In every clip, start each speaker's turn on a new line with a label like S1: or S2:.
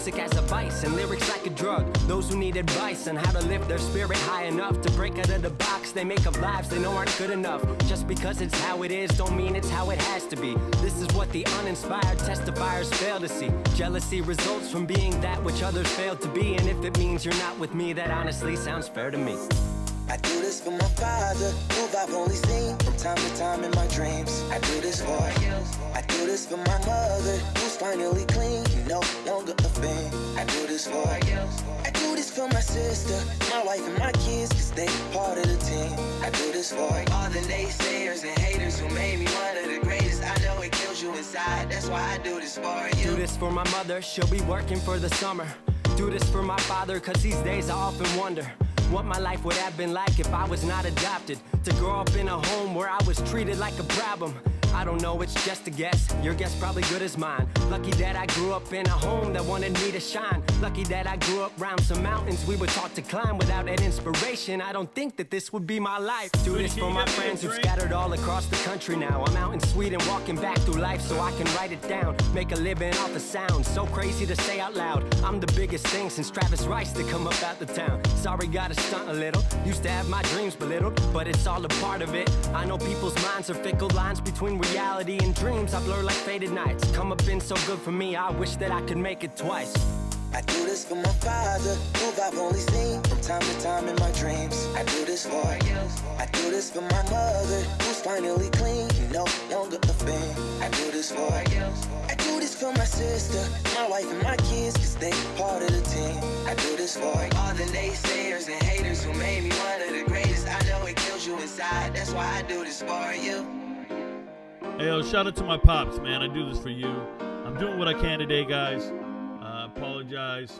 S1: music as a vice and lyrics like a drug. Those who need advice on how to lift their spirit high enough to break out of the box they make of lives they know aren't good enough. Just because it's how it is don't mean it's how it has to be. This is what the uninspired testifiers fail to see. Jealousy results from being that which others failed to be, and if it means you're not with me, that honestly sounds fair to me.
S2: I do this for my father, who I've only seen from time to time in my dreams. I do this for you. I do this for my mother, who's finally clean, no longer a thing. I do this for you. I do this for my sister, my wife and my kids, cause they part of the team. I do this for all the naysayers and haters who made me one of the greatest. I know it kills you inside, that's why I do this for you.
S1: Do this for my mother, she'll be working for the summer. Do this for my father, cause these days I often wonder what my life would have been like if I was not adopted. To grow up in a home where I was treated like a problem. I don't know, it's just a guess. Your guess probably good as mine. Lucky that I grew up in a home that wanted me to shine. Lucky that I grew up around some mountains we were taught to climb. Without that inspiration, I don't think that this would be my life. Do this for my friends who scattered all across the country now. I'm out in Sweden walking back through life so I can write it down. Make a living off of sound, so crazy to say out loud. I'm the biggest thing since Travis Rice to come up out the town. Sorry, gotta stunt a little. Used to have my dreams belittled, but it's all a part of it. I know people's minds are fickle, lines between reality and dreams I blur like faded nights. Come up been so good for me, I wish that I could make it twice.
S2: I do this for my father, who I've only seen from time to time in my dreams. I do this for you. I do this for my mother, who's finally clean, no longer a thing. I do this for you. I do this for my sister, my wife and my kids, cause they part of the team. I do this for all the naysayers and haters who made me one of the greatest. I know it kills you inside, that's why I do this for you.
S3: Hey, yo, shout out to my pops, man. I do this for you. I'm doing what I can today, guys. Apologize.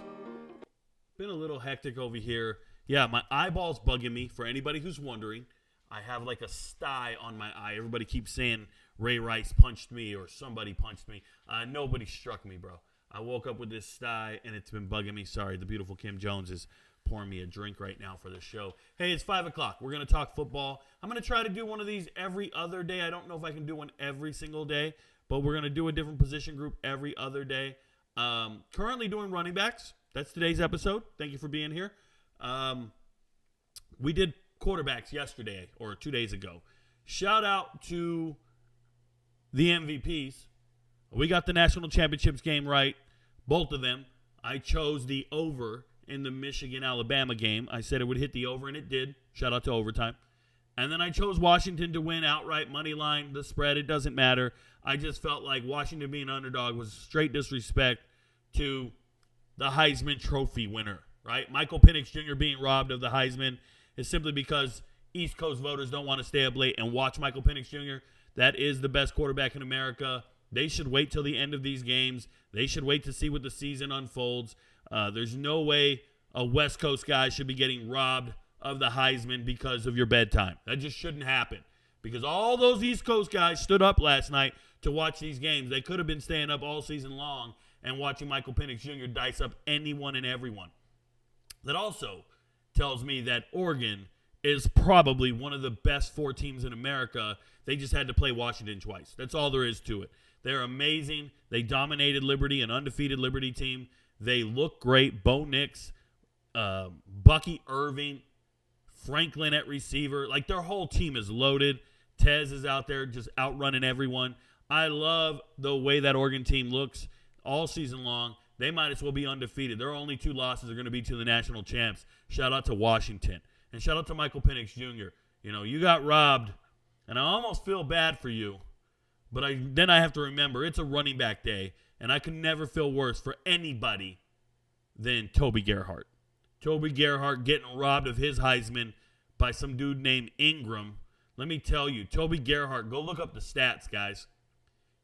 S3: Been a little hectic over here. Yeah, my eyeball's bugging me. For anybody who's wondering, I have like a sty on my eye. Everybody keeps saying Ray Rice punched me or somebody punched me. Nobody struck me, bro. I woke up with this sty, and it's been bugging me. Sorry, the beautiful Kim Jones is pouring me a drink right now for the show. Hey, it's 5 o'clock. We're going to talk football. I'm going to try to do one of these every other day. I don't know if I can do one every single day, but we're going to do a different position group every other day. Currently doing running backs. That's today's episode. Thank you for being here. We did quarterbacks yesterday or 2 days ago. Shout out to the MVPs. We got the national championships game right. Both of them. I chose the over in the Michigan-Alabama game. I said it would hit the over, and it did. Shout out to overtime. And then I chose Washington to win outright, money line, the spread. It doesn't matter. I just felt like Washington being an underdog was straight disrespect to the Heisman Trophy winner, right? Michael Penix Jr. being robbed of the Heisman is simply because East Coast voters don't want to stay up late and watch Michael Penix Jr. That is the best quarterback in America. They should wait till the end of these games. They should wait to see what the season unfolds. There's no way a West Coast guy should be getting robbed of the Heisman because of your bedtime. That just shouldn't happen. Because all those East Coast guys stood up last night to watch these games. They could have been staying up all season long and watching Michael Penix Jr. dice up anyone and everyone. That also tells me that Oregon is probably one of the best 4 teams in America. They just had to play Washington twice. That's all there is to it. They're amazing. They dominated Liberty, an undefeated Liberty team. They look great. Bo Nix, Bucky Irving, Franklin at receiver. Like, their whole team is loaded. Tez is out there just outrunning everyone. I love the way that Oregon team looks all season long. They might as well be undefeated. Their only 2 losses are going to be to the national champs. Shout out to Washington. And shout out to Michael Penix Jr. You know, you got robbed, and I almost feel bad for you. But then I have to remember, it's a running back day, and I can never feel worse for anybody than Toby Gerhart. Toby Gerhart getting robbed of his Heisman by some dude named Ingram. Let me tell you, Toby Gerhart, go look up the stats, guys.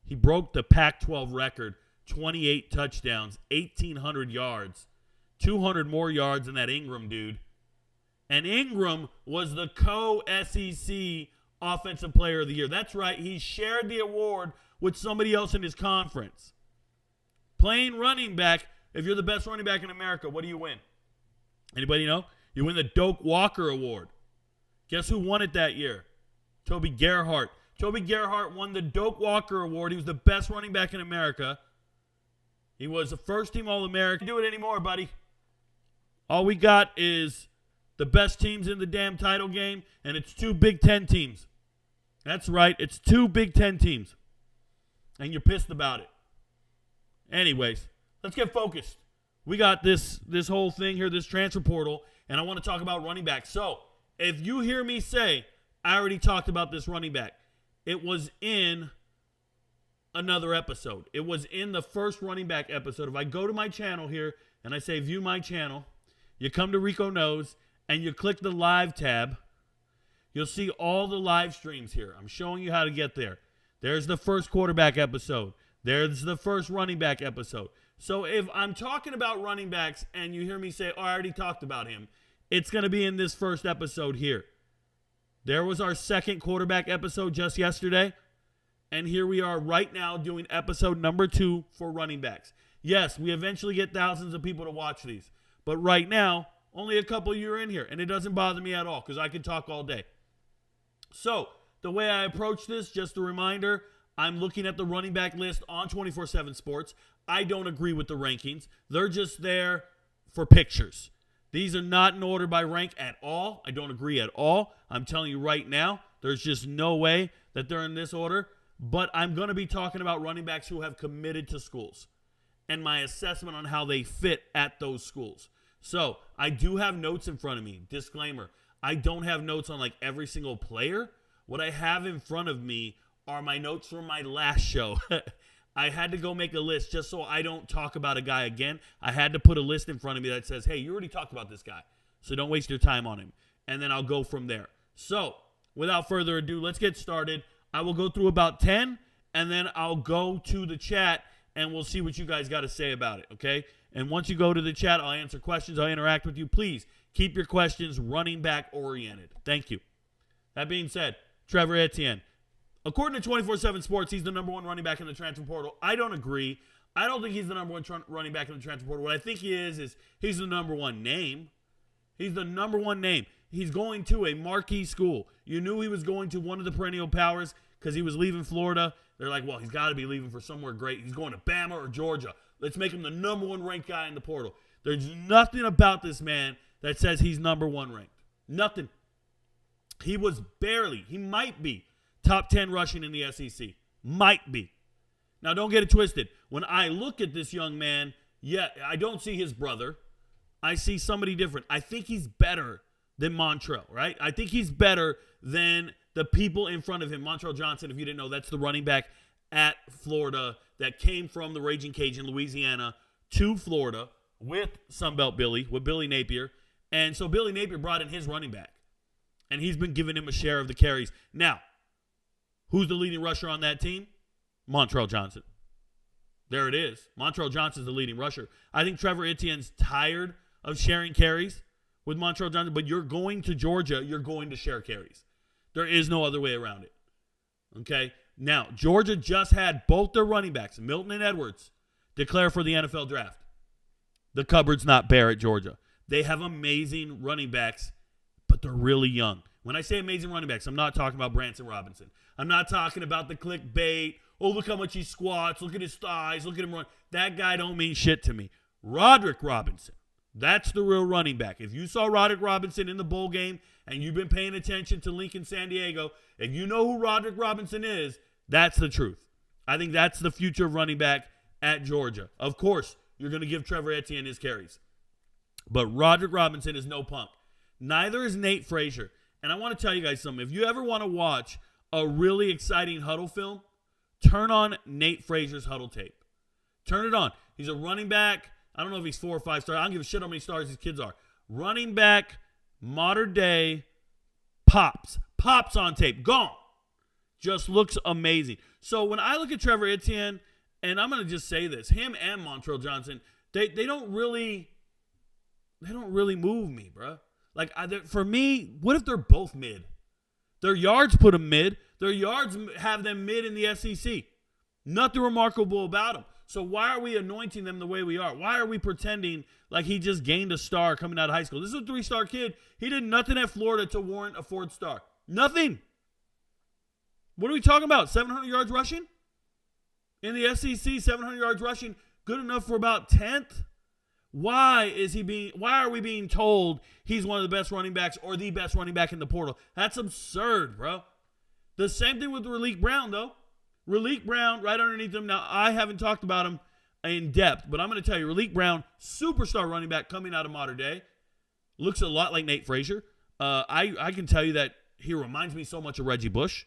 S3: He broke the Pac-12 record, 28 touchdowns, 1,800 yards, 200 more yards than that Ingram dude. And Ingram was the co-SEC Offensive Player of the Year. That's right, he shared the award with somebody else in his conference. Playing running back, if you're the best running back in America, what do you win? Anybody know? You win the Doak Walker Award. Guess who won it that year? Toby Gerhart. Toby Gerhart won the Doak Walker Award. He was the best running back in America. He was a first-team All-American. Do it anymore, buddy. All we got is the best teams in the damn title game, and it's 2 Big Ten teams. That's right. It's 2 Big Ten teams. And you're pissed about it. Anyways, let's get focused. We got this whole thing here, this transfer portal, and I want to talk about running back. So, if you hear me say, I already talked about this running back, it was in another episode. It was in the first running back episode. If I go to my channel here and I say view my channel, you come to RicoKnows and you click the live tab, you'll see all the live streams here. I'm showing you how to get there. There's the first quarterback episode. There's the first running back episode. So if I'm talking about running backs and you hear me say, oh, I already talked about him, it's going to be in this first episode here. There was our second quarterback episode just yesterday. And here we are right now doing episode number 2 for running backs. Yes, we eventually get thousands of people to watch these. But right now, only a couple of you are in here. And it doesn't bother me at all because I can talk all day. So, the way I approach this, just a reminder, I'm looking at the running back list on 24/7 Sports. I don't agree with the rankings. They're just there for pictures. These are not in order by rank at all. I don't agree at all. I'm telling you right now, there's just no way that they're in this order. But I'm going to be talking about running backs who have committed to schools and my assessment on how they fit at those schools. So I do have notes in front of me. Disclaimer, I don't have notes on like every single player. What I have in front of me are my notes from my last show. I had to go make a list just so I don't talk about a guy again. I had to put a list in front of me that says, hey, you already talked about this guy, so don't waste your time on him. And then I'll go from there. So without further ado, let's get started. I will go through about 10, and then I'll go to the chat, and we'll see what you guys got to say about it, okay? And once you go to the chat, I'll answer questions. I'll interact with you. Please keep your questions running back oriented. Thank you. That being said, Trevor Etienne. According to 24/7 Sports, he's the number 1 running back in the transfer portal. I don't agree. I don't think he's the number 1 running back in the transfer portal. What I think he is he's the number 1 name. He's the number 1 name. He's going to a marquee school. You knew he was going to one of the perennial powers because he was leaving Florida. They're like, well, he's got to be leaving for somewhere great. He's going to Bama or Georgia. Let's make him the number 1 ranked guy in the portal. There's nothing about this man that says he's number 1 ranked. Nothing. He might be top 10 rushing in the SEC. Might be. Now, don't get it twisted. When I look at this young man, yeah, I don't see his brother. I see somebody different. I think he's better than Montrell, right? I think he's better than the people in front of him. Montrell Johnson, if you didn't know, that's the running back at Florida that came from the Raging Cajun, Louisiana, to Florida with Sunbelt Billy, with Billy Napier. And so Billy Napier brought in his running back. And he's been giving him a share of the carries. Now, who's the leading rusher on that team? Montrell Johnson. There it is. Montrell Johnson's the leading rusher. I think Trevor Etienne's tired of sharing carries with Montrell Johnson, but you're going to Georgia, you're going to share carries. There is no other way around it. Okay? Now, Georgia just had both their running backs, Milton and Edwards, declare for the NFL draft. The cupboard's not bare at Georgia. They have amazing running backs, but they're really young. When I say amazing running backs, I'm not talking about Branson Robinson. I'm not talking about the clickbait. Oh, look how much he squats. Look at his thighs. Look at him run. That guy don't mean shit to me. Roderick Robinson. That's the real running back. If you saw Roderick Robinson in the bowl game and you've been paying attention to Lincoln San Diego, and you know who Roderick Robinson is, that's the truth. I think that's the future of running back at Georgia. Of course, you're going to give Trevor Etienne his carries. But Roderick Robinson is no punk. Neither is Nate Frazier. And I want to tell you guys something. If you ever want to watch a really exciting huddle film, turn on Nate Frazier's huddle tape. Turn it on. He's a running back. I don't know if he's 4 or 5 stars. I don't give a shit how many stars these kids are. Running back, modern day, pops on tape. Gone. Just looks amazing. So when I look at Trevor Etienne, and I'm going to just say this, him and Montrell Johnson, they don't really move me, bro. Like, for me, what if they're both mid? Their yards put them mid. Their yards have them mid in the SEC. Nothing remarkable about them. So why are we anointing them the way we are? Why are we pretending like he just gained a star coming out of high school? This is a 3-star kid. He did nothing at Florida to warrant a 4th star. Nothing. What are we talking about? 700 yards rushing? In the SEC, 700 yards rushing Good enough for about 10th? Why are we being told he's one of the best running backs or the best running back in the portal? That's absurd, bro. The same thing with Raleek Brown, though. Raleek Brown, right underneath him. Now, I haven't talked about him in depth, but I'm going to tell you, Raleek Brown, superstar running back coming out of modern day. Looks a lot like Nate Frazier. I can tell you that he reminds me so much of Reggie Bush.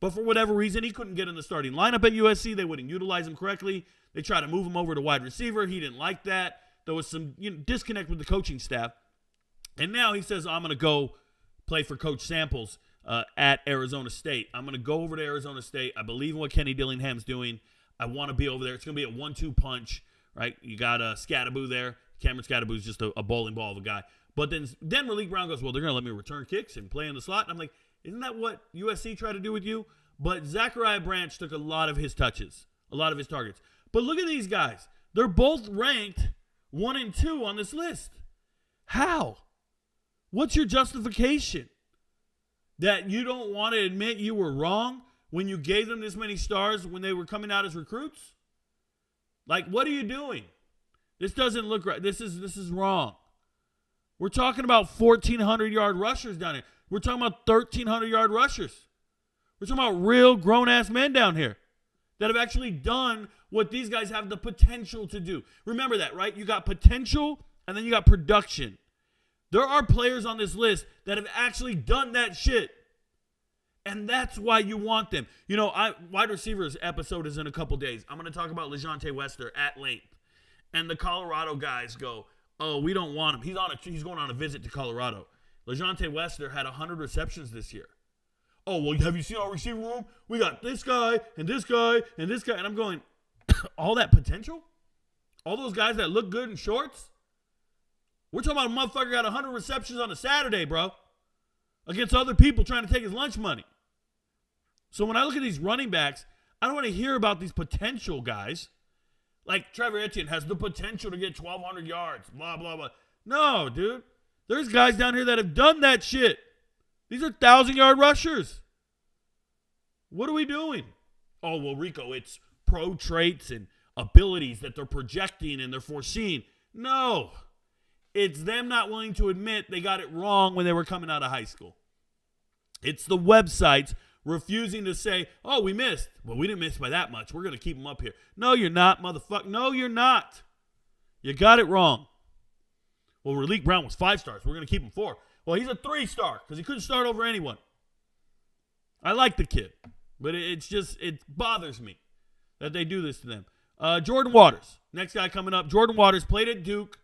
S3: But for whatever reason, he couldn't get in the starting lineup at USC. They wouldn't utilize him correctly. They tried to move him over to wide receiver. He didn't like that. There was some disconnect with the coaching staff. And now he says, I'm going to go play for Coach Samples at Arizona State. I'm going to go over to Arizona State. I believe in what Kenny Dillingham's doing. I want to be over there. It's going to be a 1-2 punch, right? You got Scattaboo there. Cameron Scattaboo's just a bowling ball of a guy. But then Raleek Brown goes, well, they're going to let me return kicks and play in the slot. And I'm like, isn't that what USC tried to do with you? But Zachariah Branch took a lot of his touches, a lot of his targets. But look at these guys. They're both ranked 1 and 2 on this list. How? What's your justification? That you don't want to admit you were wrong when you gave them this many stars when they were coming out as recruits? Like, what are you doing? This doesn't look right. This is wrong. We're talking about 1,400-yard rushers down here. We're talking about 1,300-yard rushers. We're talking about real grown-ass men down here that have actually done what these guys have the potential to do. Remember that, right? You got potential, and then you got production. There are players on this list that have actually done that shit. And that's why you want them. You know, wide receivers episode is in a couple days. I'm going to talk about LeJontay Wester at length. And the Colorado guys go, oh, we don't want him. He's going on a visit to Colorado. LeJontay Wester had 100 receptions this year. Oh, well, have you seen our receiver room? We got this guy and this guy and this guy. And I'm going, all that potential? All those guys that look good in shorts? We're talking about a motherfucker got 100 receptions on a Saturday, bro, against other people trying to take his lunch money. So when I look at these running backs, I don't want to hear about these potential guys. Like Trevor Etienne has the potential to get 1,200 yards, blah, blah, blah. No, dude. There's guys down here that have done that shit. These are 1,000-yard rushers. What are we doing? Oh, well, Rico, it's pro traits and abilities that they're projecting and they're foreseeing. No. It's them not willing to admit they got it wrong when they were coming out of high school. It's the websites refusing to say, oh, we missed. Well, we didn't miss by that much. We're going to keep them up here. No, you're not, motherfucker. No, you're not. You got it wrong. Well, Raleek Brown was 5 stars. We're going to keep him 4. Well, he's a 3-star because he couldn't start over anyone. I like the kid, but it bothers me that they do this to them. Jordan Waters, next guy coming up. Jordan Waters played at Duke,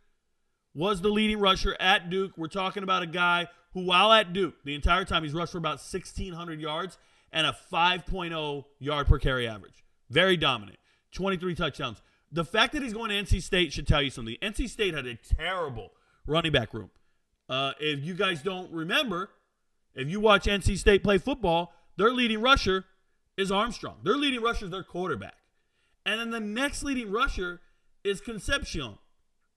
S3: was the leading rusher at Duke. We're talking about a guy who, while at Duke, the entire time he's rushed for about 1,600 yards and a 5.0 yard per carry average. Very dominant. 23 touchdowns. The fact that he's going to NC State should tell you something. NC State had a terrible running back room. If you guys don't remember, if you watch NC State play football, their leading rusher is Armstrong. Their leading rusher is their quarterback. And then the next leading rusher is Concepcion,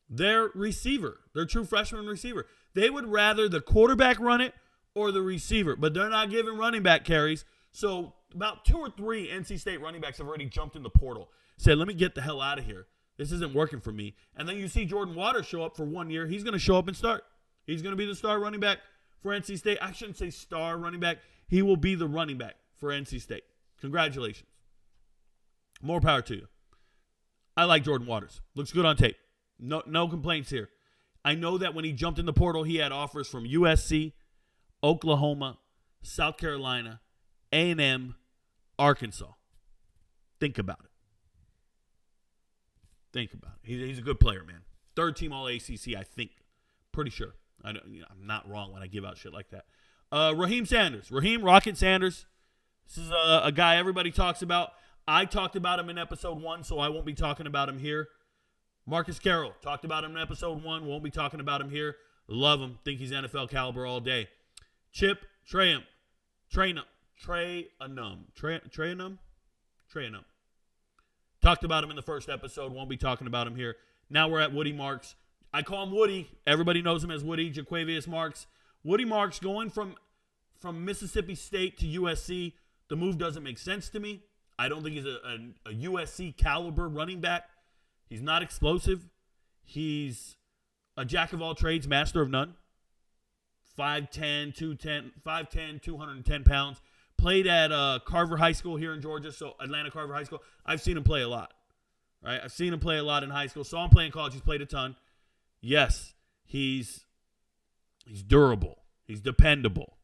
S3: their receiver, their true freshman receiver. They would rather the quarterback run it or the receiver, but they're not giving running back carries. So about 2 or 3 NC State running backs have already jumped in the portal, said, let me get the hell out of here. This isn't working for me. And then you see Jordan Waters show up for 1 year. He's going to show up and start. He's going to be the star running back for NC State. I shouldn't say star running back. He will be the running back for NC State. Congratulations. More power to you. I like Jordan Waters. Looks good on tape. No complaints here. I know that when he jumped in the portal, he had offers from USC, Oklahoma, South Carolina, A&M, Arkansas. Think about it. Think about it. He's a good player, man. 3rd team All-ACC, I think. Pretty sure. I'm not wrong when I give out shit like that. Raheem Sanders. Raheem Rocket Sanders. This is a guy everybody talks about. I talked about him in episode 1, so I won't be talking about him here. Marcus Carroll. Talked about him in episode 1. Won't be talking about him here. Love him. Think he's NFL caliber all day. Chip Trayanum. Talked about him in the first episode. Won't be talking about him here. Now we're at Woody Marks. I call him Woody. Everybody knows him as Woody. Jaquavius Marks. Woody Marks going from Mississippi State to USC. The move doesn't make sense to me. I don't think he's a USC caliber running back. He's not explosive. He's a jack of all trades, master of none. 5'10", 210 pounds. Played at Carver High School here in Georgia, so Atlanta Carver High School. I've seen him play a lot, right? I've seen him play a lot in high school. Saw him play in college. He's played a ton. Yes, he's durable. He's dependable.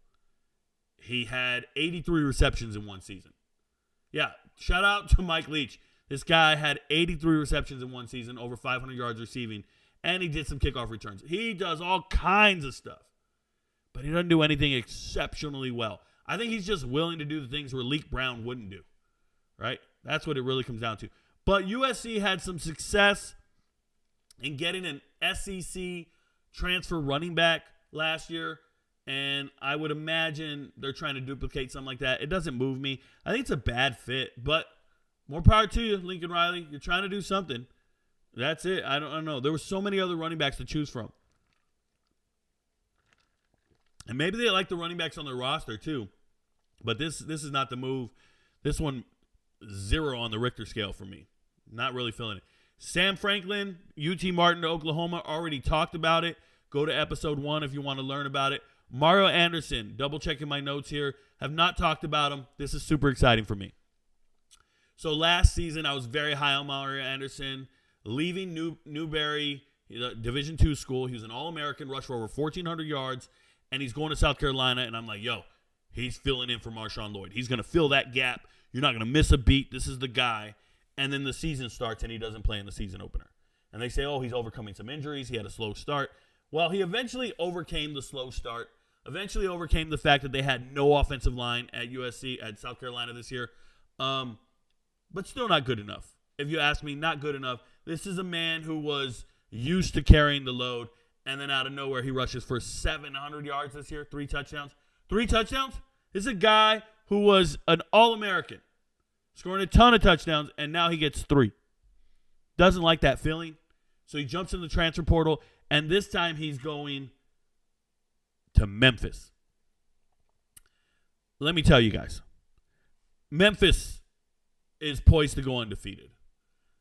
S3: He had 83 receptions in one season. Yeah, shout out to Mike Leach. This guy had 83 receptions in one season, over 500 yards receiving, and he did some kickoff returns. He does all kinds of stuff, but he doesn't do anything exceptionally well. I think he's just willing to do the things where Leek Brown wouldn't do, right? That's what it really comes down to. But USC had some success in getting an SEC transfer running back last year, and I would imagine they're trying to duplicate something like that. It doesn't move me. I think it's a bad fit, but more power to you, Lincoln Riley. You're trying to do something. That's it. I don't know. There were so many other running backs to choose from. And maybe they like the running backs on their roster too. But this is not the move. This one, 0 on the Richter scale for me. Not really feeling it. Sam Franklin, UT Martin to Oklahoma, already talked about it. Go to episode 1 if you want to learn about it. Mario Anderson, double checking my notes here, have not talked about him. This is super exciting for me. So last season, I was very high on Mario Anderson. Leaving Newberry, Division II school, he was an All-American, rushed for over 1,400 yards, and he's going to South Carolina, and I'm like, yo, he's filling in for Marshawn Lloyd. He's going to fill that gap. You're not going to miss a beat. This is the guy. And then the season starts, and he doesn't play in the season opener. And they say, oh, he's overcoming some injuries. He had a slow start. Well, he eventually overcame the slow start, eventually overcame the fact that they had no offensive line at USC, at South Carolina this year. But still not good enough. If you ask me, not good enough. This is a man who was used to carrying the load, and then out of nowhere, he rushes for 700 yards this year, 3 touchdowns. 3 touchdowns? This is a guy who was an All-American, scoring a ton of touchdowns, and now he gets 3. Doesn't like that feeling, so he jumps in the transfer portal, and this time he's going to Memphis. Let me tell you guys, Memphis is poised to go undefeated.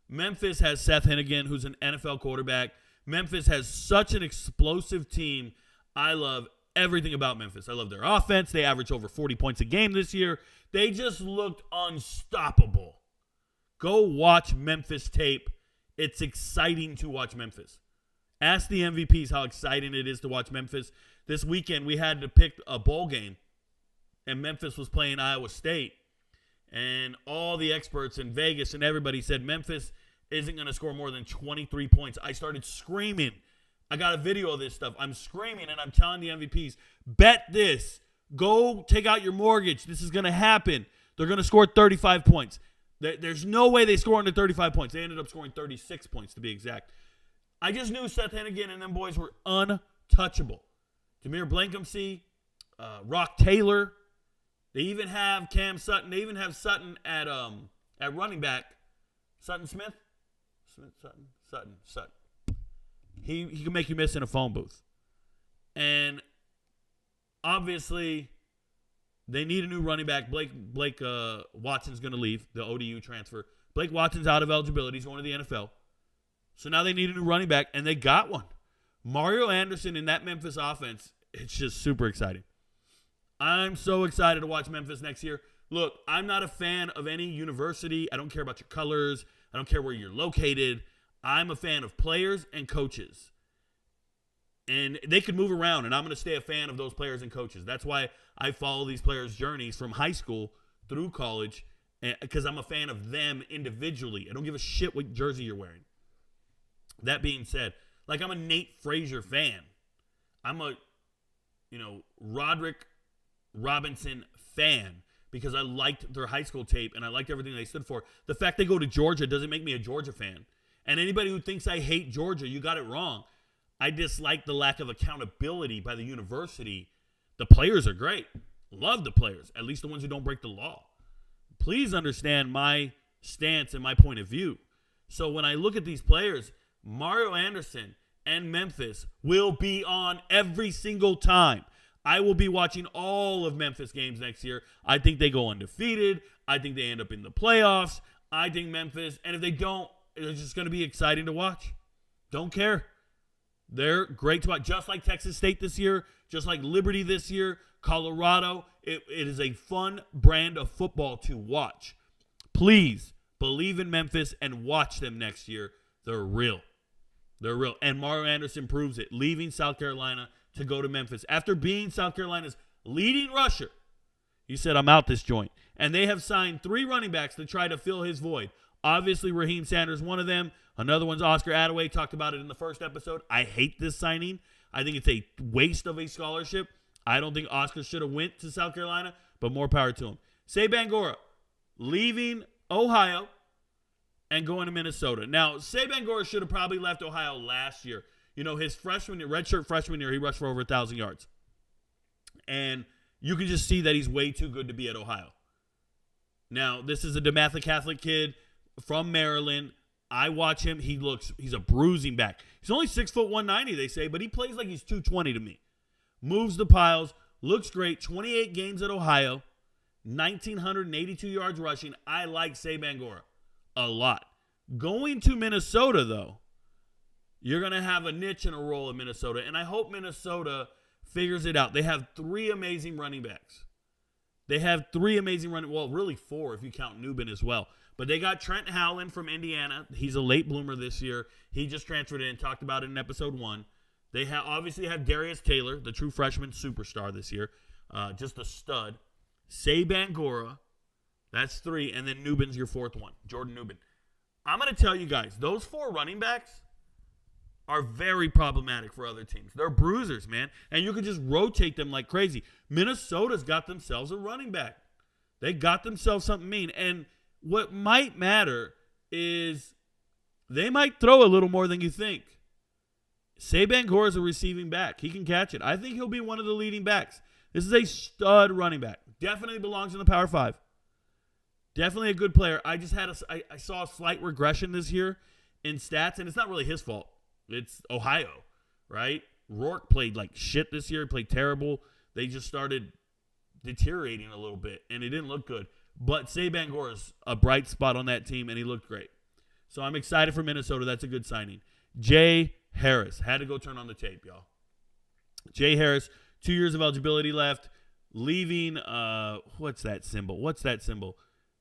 S3: Memphis has Seth Hennigan, who's an NFL quarterback. Memphis has such an explosive team. I love everything about Memphis. I love their offense. They average over 40 points a game this year. They just looked unstoppable. Go watch Memphis tape. It's exciting to watch Memphis. Ask the MVPs how exciting it is to watch Memphis. This weekend, we had to pick a bowl game, and Memphis was playing Iowa State. And all the experts in Vegas and everybody said Memphis isn't going to score more than 23 points. I started screaming. I got a video of this stuff. I'm screaming, and I'm telling the MVPs, bet this. Go take out your mortgage. This is going to happen. They're going to score 35 points. There's no way they score under 35 points. They ended up scoring 36 points, to be exact. I just knew Seth Hennigan and them boys were untouchable. Jameer Blankumsey, Rock Taylor. They even have Cam Sutton. They even have Sutton at running back. Sutton Smith? Sutton. He can make you miss in a phone booth. And obviously, they need a new running back. Blake Watson's going to leave, the ODU transfer. Blake Watson's out of eligibility. He's going to the NFL. So now they need a new running back, and they got one. Mario Anderson in that Memphis offense, it's just super exciting. I'm so excited to watch Memphis next year. Look, I'm not a fan of any university. I don't care about your colors. I don't care where you're located. I'm a fan of players and coaches. And they could move around, and I'm going to stay a fan of those players and coaches. That's why I follow these players' journeys from high school through college, because I'm a fan of them individually. I don't give a shit what jersey you're wearing. That being said, like I'm a Nate Frazier fan. I'm a, Roderick Robinson fan because I liked their high school tape and I liked everything they stood for. The fact they go to Georgia doesn't make me a Georgia fan. And anybody who thinks I hate Georgia, you got it wrong. I dislike the lack of accountability by the university. The players are great. Love the players, at least the ones who don't break the law. Please understand my stance and my point of view. So when I look at these players, Mario Anderson and Memphis will be on every single time. I will be watching all of Memphis games next year. I think they go undefeated. I think they end up in the playoffs. I think Memphis, and if they don't, it's just going to be exciting to watch. Don't care. They're great to watch. Just like Texas State this year, just like Liberty this year, Colorado. It is a fun brand of football to watch. Please believe in Memphis and watch them next year. They're real. They're real. And Mario Anderson proves it, leaving South Carolina to go to Memphis. After being South Carolina's leading rusher, he said, I'm out this joint. And they have signed 3 running backs to try to fill his void. Obviously, Raheem Sanders, one of them. Another one's Oscar Attaway. Talked about it in the first episode. I hate this signing. I think it's a waste of a scholarship. I don't think Oscar should have went to South Carolina, but more power to him. Say Bangura, leaving Ohio and going to Minnesota. Now, Say Bangura should have probably left Ohio last year. You know, his redshirt freshman year, he rushed for over 1,000 yards. And you can just see that he's way too good to be at Ohio. Now, this is a DeMatha Catholic kid from Maryland. I watch him. He's a bruising back. He's only 6'1", 190, they say, but he plays like he's 220 to me. Moves the piles, looks great. 28 games at Ohio, 1,982 yards rushing. I like Say Bangura a lot. Going to Minnesota, though, you're going to have a niche and a role in Minnesota, and I hope Minnesota figures it out. They have 3 amazing running backs. Well, really 4 if you count Newbin as well. But they got Trent Howland from Indiana. He's a late bloomer this year. He just transferred in, talked about it in episode 1. They obviously have Darius Taylor, the true freshman superstar this year. Just a stud. Say Bangura, that's 3. And then Newbin's your 4th one, Jordan Newbin. I'm going to tell you guys, those 4 running backs are very problematic for other teams. They're bruisers, man. And you can just rotate them like crazy. Minnesota's got themselves a running back. They got themselves something mean. And what might matter is they might throw a little more than you think. Say Bangura is a receiving back. He can catch it. I think he'll be one of the leading backs. This is a stud running back. Definitely belongs in the Power 5. Definitely a good player. I saw a slight regression this year in stats, and it's not really his fault. It's Ohio, right? Rourke played like shit this year. Played terrible. They just started deteriorating a little bit, and it didn't look good. But Say Bangura is a bright spot on that team, and he looked great. So I'm excited for Minnesota. That's a good signing. Jay Harris. Had to go turn on the tape, y'all. Jay Harris, 2 years of eligibility left. Leaving, what's that symbol?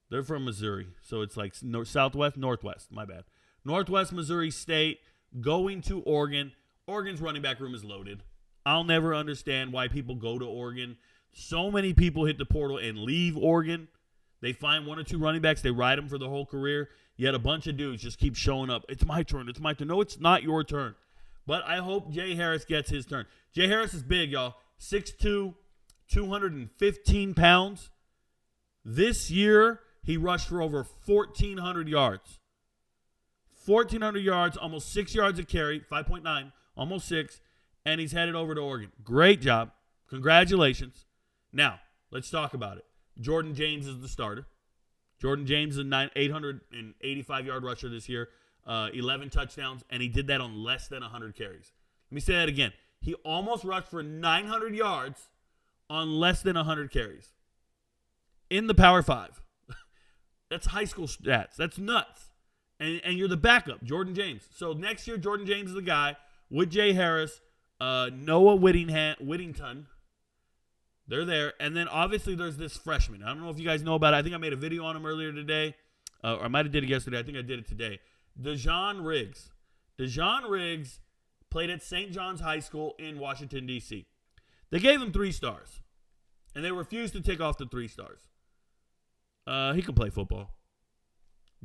S3: They're from Missouri. So it's like Northwest, my bad. Northwest Missouri State, going to Oregon. Oregon's running back room is loaded. I'll never understand why people go to Oregon. So many people hit the portal and leave Oregon. They find 1 or 2 running backs. They ride them for the whole career. Yet a bunch of dudes just keep showing up. It's my turn. No, it's not your turn. But I hope Jay Harris gets his turn. Jay Harris is big, y'all. 6'2", 215 pounds. This year, he rushed for over 1,400 yards. 1,400 yards, almost 6 yards a carry, 5.9, almost 6. And he's headed over to Oregon. Great job. Congratulations. Now, let's talk about it. Jordan James is the starter. Jordan James is an 885-yard rusher this year, 11 touchdowns, and he did that on less than 100 carries. Let me say that again. He almost rushed for 900 yards on less than 100 carries in the Power 5. That's high school stats. That's nuts. And you're the backup, Jordan James. So next year, Jordan James is the guy with Jay Harris, Noah Whittington. They're there. And then, obviously, there's this freshman. I don't know if you guys know about it. I think I made a video on him earlier today. Or I might have did it yesterday. I think I did it today. Dejon Riggs. Dejon Riggs played at St. John's High School in Washington, D.C. They gave him 3 stars. And they refused to take off the 3 stars. He can play football.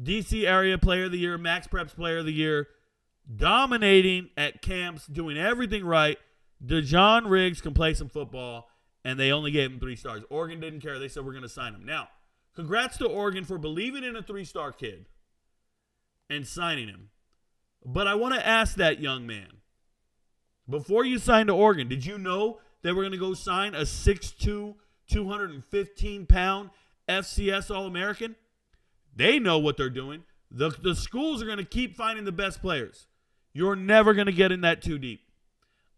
S3: D.C. Area Player of the Year. Max Preps Player of the Year. Dominating at camps. Doing everything right. Dejon Riggs can play some football. And they only gave him 3 stars. Oregon didn't care. They said, we're going to sign him. Now, congrats to Oregon for believing in a 3-star kid and signing him. But I want to ask that young man, before you signed to Oregon, did you know they were going to go sign a 6'2", 215-pound FCS All-American? They know what they're doing. The schools are going to keep finding the best players. You're never going to get in that too deep.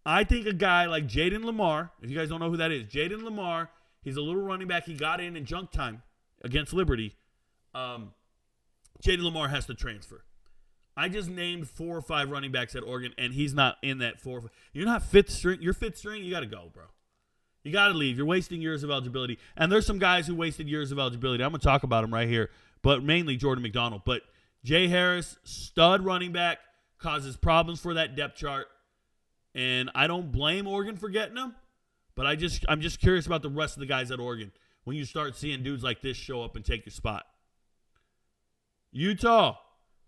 S3: I think a guy like Jaden Lamar, if you guys don't know who that is, Jaden Lamar, he's a little running back. He got in junk time against Liberty. Jaden Lamar has to transfer. I just named 4 or 5 running backs at Oregon, and he's not in that 4 or 5. You're not fifth string. You're fifth string. You got to go, bro. You got to leave. You're wasting years of eligibility. And there's some guys who wasted years of eligibility. I'm going to talk about them right here, but mainly Jordan McDonald. But Jay Harris, stud running back, causes problems for that depth chart. And I don't blame Oregon for getting him, but I'm just curious about the rest of the guys at Oregon when you start seeing dudes like this show up and take your spot. Utah,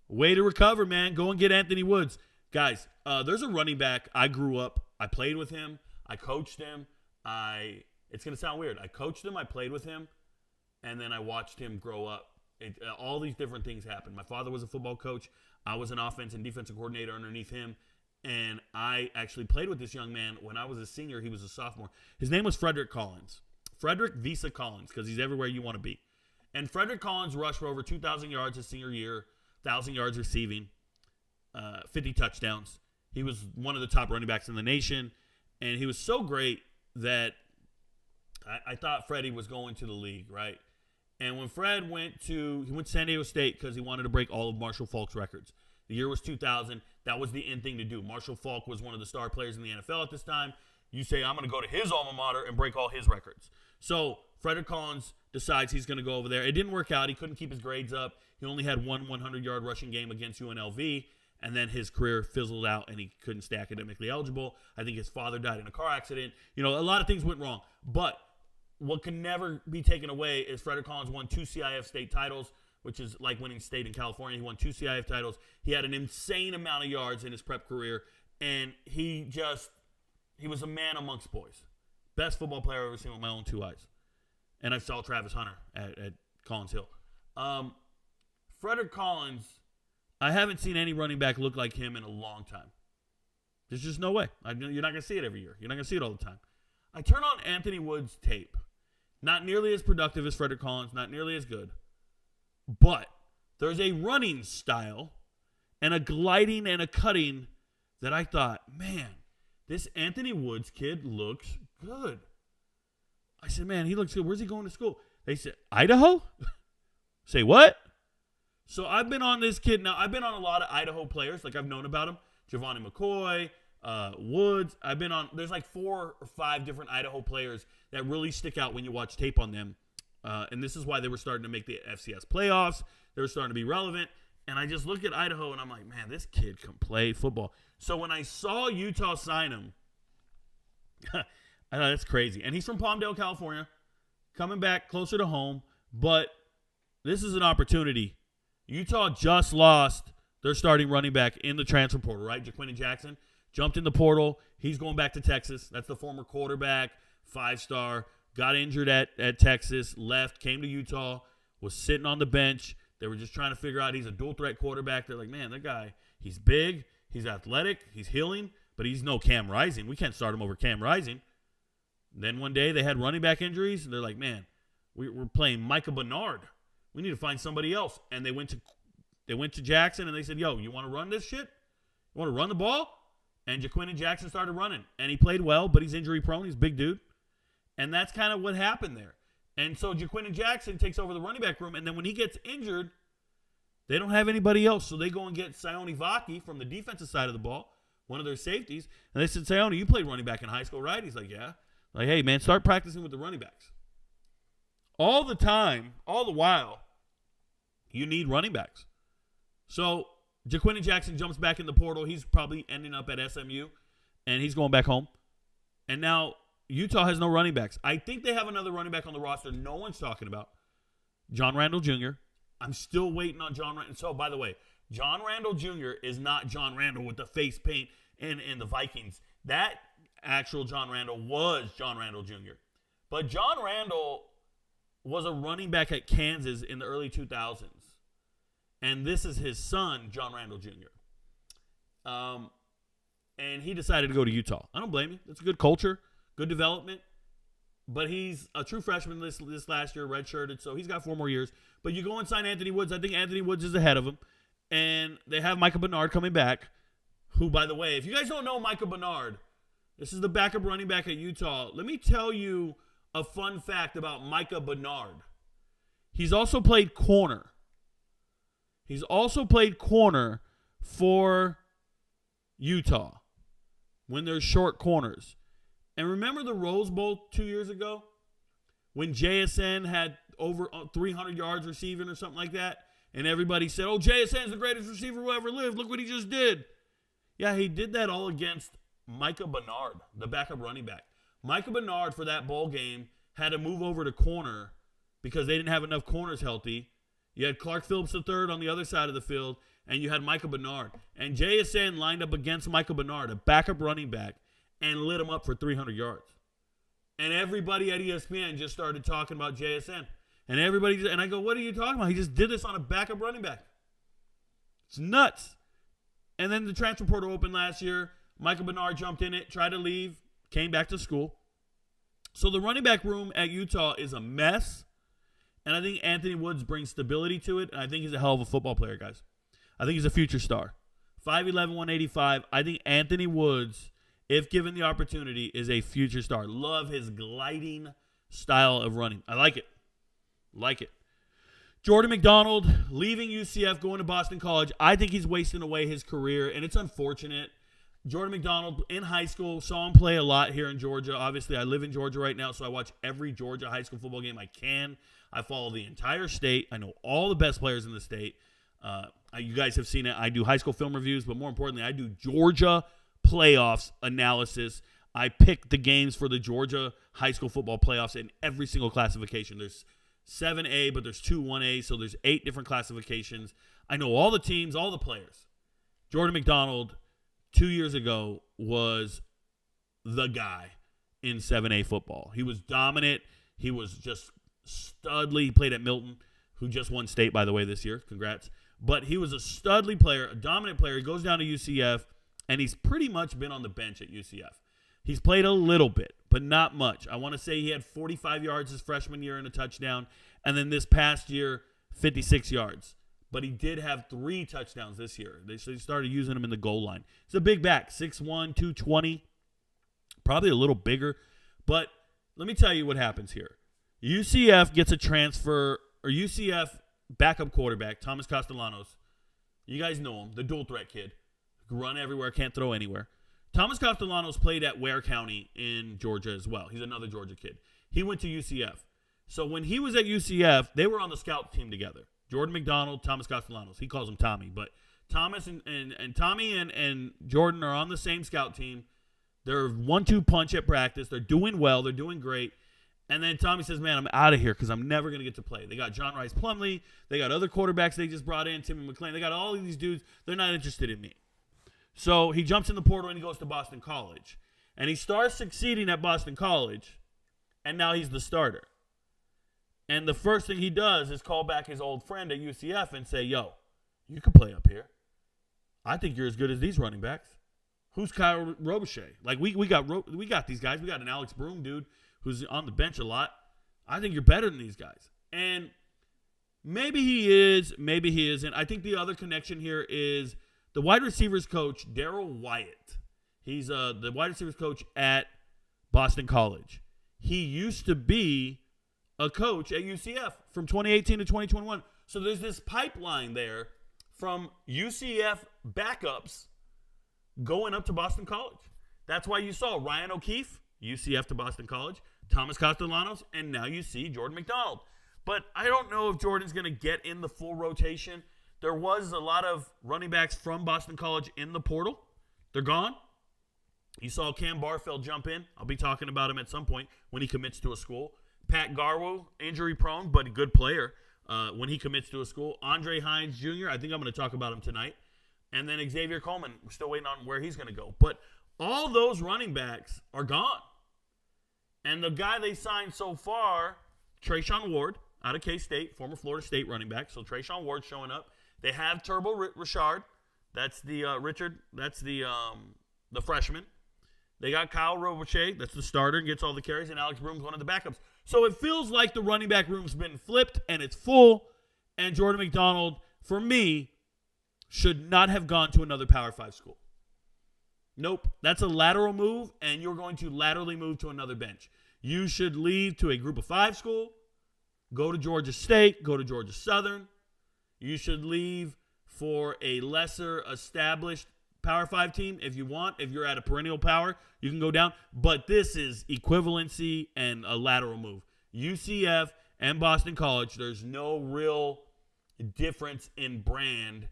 S3: way to recover, man. Go and get Anthony Woods. Guys, there's a running back. I grew up. I played with him. I coached him. It's going to sound weird. I coached him. I played with him. And then I watched him grow up. All these different things happened. My father was a football coach. I was an offense and defensive coordinator underneath him. And I actually played with this young man when I was a senior. He was a sophomore. His name was Frederick Collins. Frederick Visa Collins, because he's everywhere you want to be. And Frederick Collins rushed for over 2,000 yards his senior year, 1,000 yards receiving, 50 touchdowns. He was one of the top running backs in the nation. And he was so great that I thought Freddie was going to the league, right? And when Fred went to San Diego State because he wanted to break all of Marshall Faulk's records. The year was 2000. That was the in thing to do. Marshall Faulk was one of the star players in the NFL at this time. You say, I'm going to go to his alma mater and break all his records. So Frederick Collins decides he's going to go over there. It didn't work out. He couldn't keep his grades up. He only had one 100-yard rushing game against UNLV, and then his career fizzled out, and he couldn't stay academically eligible. I think his father died in a car accident. You know, a lot of things went wrong. But what can never be taken away is Frederick Collins won 2 CIF state titles, which is like winning state in California. He won 2 CIF titles. He had an insane amount of yards in his prep career, and he was a man amongst boys. Best football player I've ever seen with my own 2 eyes. And I saw Travis Hunter at Collins Hill. Frederick Collins, I haven't seen any running back look like him in a long time. There's just no way. You're not going to see it every year. You're not going to see it all the time. I turn on Anthony Woods' tape. Not nearly as productive as Frederick Collins, not nearly as good. But there's a running style and a gliding and a cutting that I thought, man, this Anthony Woods kid looks good. I said, man, he looks good. Where's he going to school? They said, Idaho? Say what? So I've been on this kid. Now, I've been on a lot of Idaho players. Like, I've known about him. Giovanni McCoy, Woods. There's like 4 or 5 different Idaho players that really stick out when you watch tape on them. And this is why they were starting to make the FCS playoffs. They were starting to be relevant. And I just look at Idaho, and I'm like, man, this kid can play football. So when I saw Utah sign him, I thought that's crazy. And he's from Palmdale, California, coming back closer to home. But this is an opportunity. Utah just lost their starting running back in the transfer portal, right? Jaquinton Jackson jumped in the portal. He's going back to Texas. That's the former quarterback, 5-star. Got injured at Texas, left, came to Utah, was sitting on the bench. They were just trying to figure out he's a dual-threat quarterback. They're like, man, that guy, he's big, he's athletic, he's healing, but he's no Cam Rising. We can't start him over Cam Rising. Then one day they had running back injuries, and they're like, man, we're playing Micah Bernard. We need to find somebody else. And they went to Jackson, and they said, yo, you want to run this shit? You want to run the ball? And Jaquinton Jackson started running. And he played well, but he's injury-prone. He's a big dude. And that's kind of what happened there. And so Jaquinton Jackson takes over the running back room, and then when he gets injured, they don't have anybody else. So they go and get Sione Vaki from the defensive side of the ball, one of their safeties. And they said, Sione, you played running back in high school, right? He's like, yeah. Like, hey, man, start practicing with the running backs. All the time, all the while, you need running backs. So Jaquinton Jackson jumps back in the portal. He's probably ending up at SMU, and he's going back home. And now Utah has no running backs. I think they have another running back on the roster no one's talking about. John Randall Jr. I'm still waiting on John Randall. So, by the way, John Randall Jr. is not John Randall with the face paint and the Vikings. That actual John Randall was John Randall Jr. But John Randall was a running back at Kansas in the early 2000s. And this is his son, John Randall Jr. And he decided to go to Utah. I don't blame him. It's a good culture, good development. But he's a true freshman this last year, redshirted, so he's got 4 more years. But you go and sign Anthony Woods. I think Anthony Woods is ahead of him. And they have Micah Bernard coming back, who, by the way, if you guys don't know Micah Bernard, this is the backup running back at Utah. Let me tell you a fun fact about Micah Bernard. He's also played corner. He's also played corner for Utah when there's short corners. And remember the Rose Bowl 2 years ago when JSN had over 300 yards receiving or something like that? And everybody said, oh, JSN's the greatest receiver who ever lived. Look what he just did. Yeah, he did that all against Micah Bernard, the backup running back. Micah Bernard, for that bowl game, had to move over to corner because they didn't have enough corners healthy. You had Clark Phillips III on the other side of the field, and you had Micah Bernard. And JSN lined up against Micah Bernard, a backup running back, and lit him up for 300 yards. And everybody at ESPN just started talking about JSN. And I go, what are you talking about? He just did this on a backup running back. It's nuts. And then the transfer portal opened last year. Micah Bernard jumped in it, tried to leave, came back to school. So the running back room at Utah is a mess. And I think Anthony Woods brings stability to it. And I think he's a hell of a football player, guys. I think he's a future star. 5'11", 185. I think Anthony Woods, if given the opportunity, is a future star. Love his gliding style of running. I like it. Like it. Jordan McDonald leaving UCF, going to Boston College. I think he's wasting away his career, and it's unfortunate. Jordan McDonald in high school, saw him play a lot here in Georgia. Obviously, I live in Georgia right now, so I watch every Georgia high school football game I can. I follow the entire state. I know all the best players in the state. You guys have seen it. I do high school film reviews, but more importantly, I do Georgia playoffs analysis. I pick the games for the Georgia high school football playoffs in every single classification. There's 7A, but there's 2 1A, so there's 8 different classifications. I know all the teams, all the players. Jordan McDonald, 2 years ago, was the guy in 7A football. He was dominant. He was just studly. He played at Milton, who just won state, by the way, this year. Congrats. But he was a studly player, a dominant player. He goes down to UCF, and he's pretty much been on the bench at UCF. He's played a little bit, but not much. I want to say he had 45 yards his freshman year and a touchdown, and then this past year, 56 yards. But he did have 3 touchdowns this year. They started using him in the goal line. He's a big back, 6'1", 220, probably a little bigger. But let me tell you what happens here. UCF gets a transfer, or UCF backup quarterback, Thomas Castellanos. You guys know him, the dual threat kid. Run everywhere, can't throw anywhere. Thomas Castellanos played at Ware County in Georgia as well. He's another Georgia kid. He went to UCF. So when he was at UCF, they were on the scout team together. Jordan McDonald, Thomas Castellanos. He calls him Tommy. But Thomas and Tommy and Jordan are on the same scout team. They're 1-2 punch at practice. They're doing well. They're doing great. And then Tommy says, man, I'm out of here because I'm never going to get to play. They got John Rice Plumlee. They got other quarterbacks they just brought in, Timmy McClain. They got all of these dudes. They're not interested in me. So he jumps in the portal and he goes to Boston College. And he starts succeeding at Boston College, and now he's the starter. And the first thing he does is call back his old friend at UCF and say, yo, you can play up here. I think you're as good as these running backs. Who's Kyle Robichaud? Like, we got these guys. We got an Alex Broom dude who's on the bench a lot. I think you're better than these guys. And maybe he is, maybe he isn't. I think the other connection here is the wide receivers coach, Darrell Wyatt. He's the wide receivers coach at Boston College. He used to be a coach at UCF from 2018 to 2021. So there's this pipeline there from UCF backups going up to Boston College. That's why you saw Ryan O'Keefe, UCF to Boston College, Thomas Castellanos, and now you see Jordan McDonald. But I don't know if Jordan's going to get in the full rotation. There was a lot of running backs from Boston College in the portal. They're gone. You saw Cam Barfield jump in. I'll be talking about him at some point when he commits to a school. Pat Garwo, injury-prone, but a good player when he commits to a school. Andre Hines Jr., I think I'm going to talk about him tonight. And then Xavier Coleman, we're still waiting on where he's going to go. But all those running backs are gone. And the guy they signed so far, Trayshawn Ward, out of K-State, former Florida State running back. So Trayshawn Ward showing up. They have Turbo Richard. That's the Richard. That's the freshman. They got Kyle Robichaud. That's the starter and gets all the carries. And Alex Broom's one of the backups. So it feels like the running back room's been flipped and it's full. And Jordan McDonald, for me, should not have gone to another Power 5 school. Nope. That's a lateral move, and you're going to laterally move to another bench. You should leave to a Group of 5 school, go to Georgia State, go to Georgia Southern. You should leave for a lesser established Power 5 team if you want. If you're at a perennial power, you can go down. But this is equivalency and a lateral move. UCF and Boston College, there's no real difference in brand,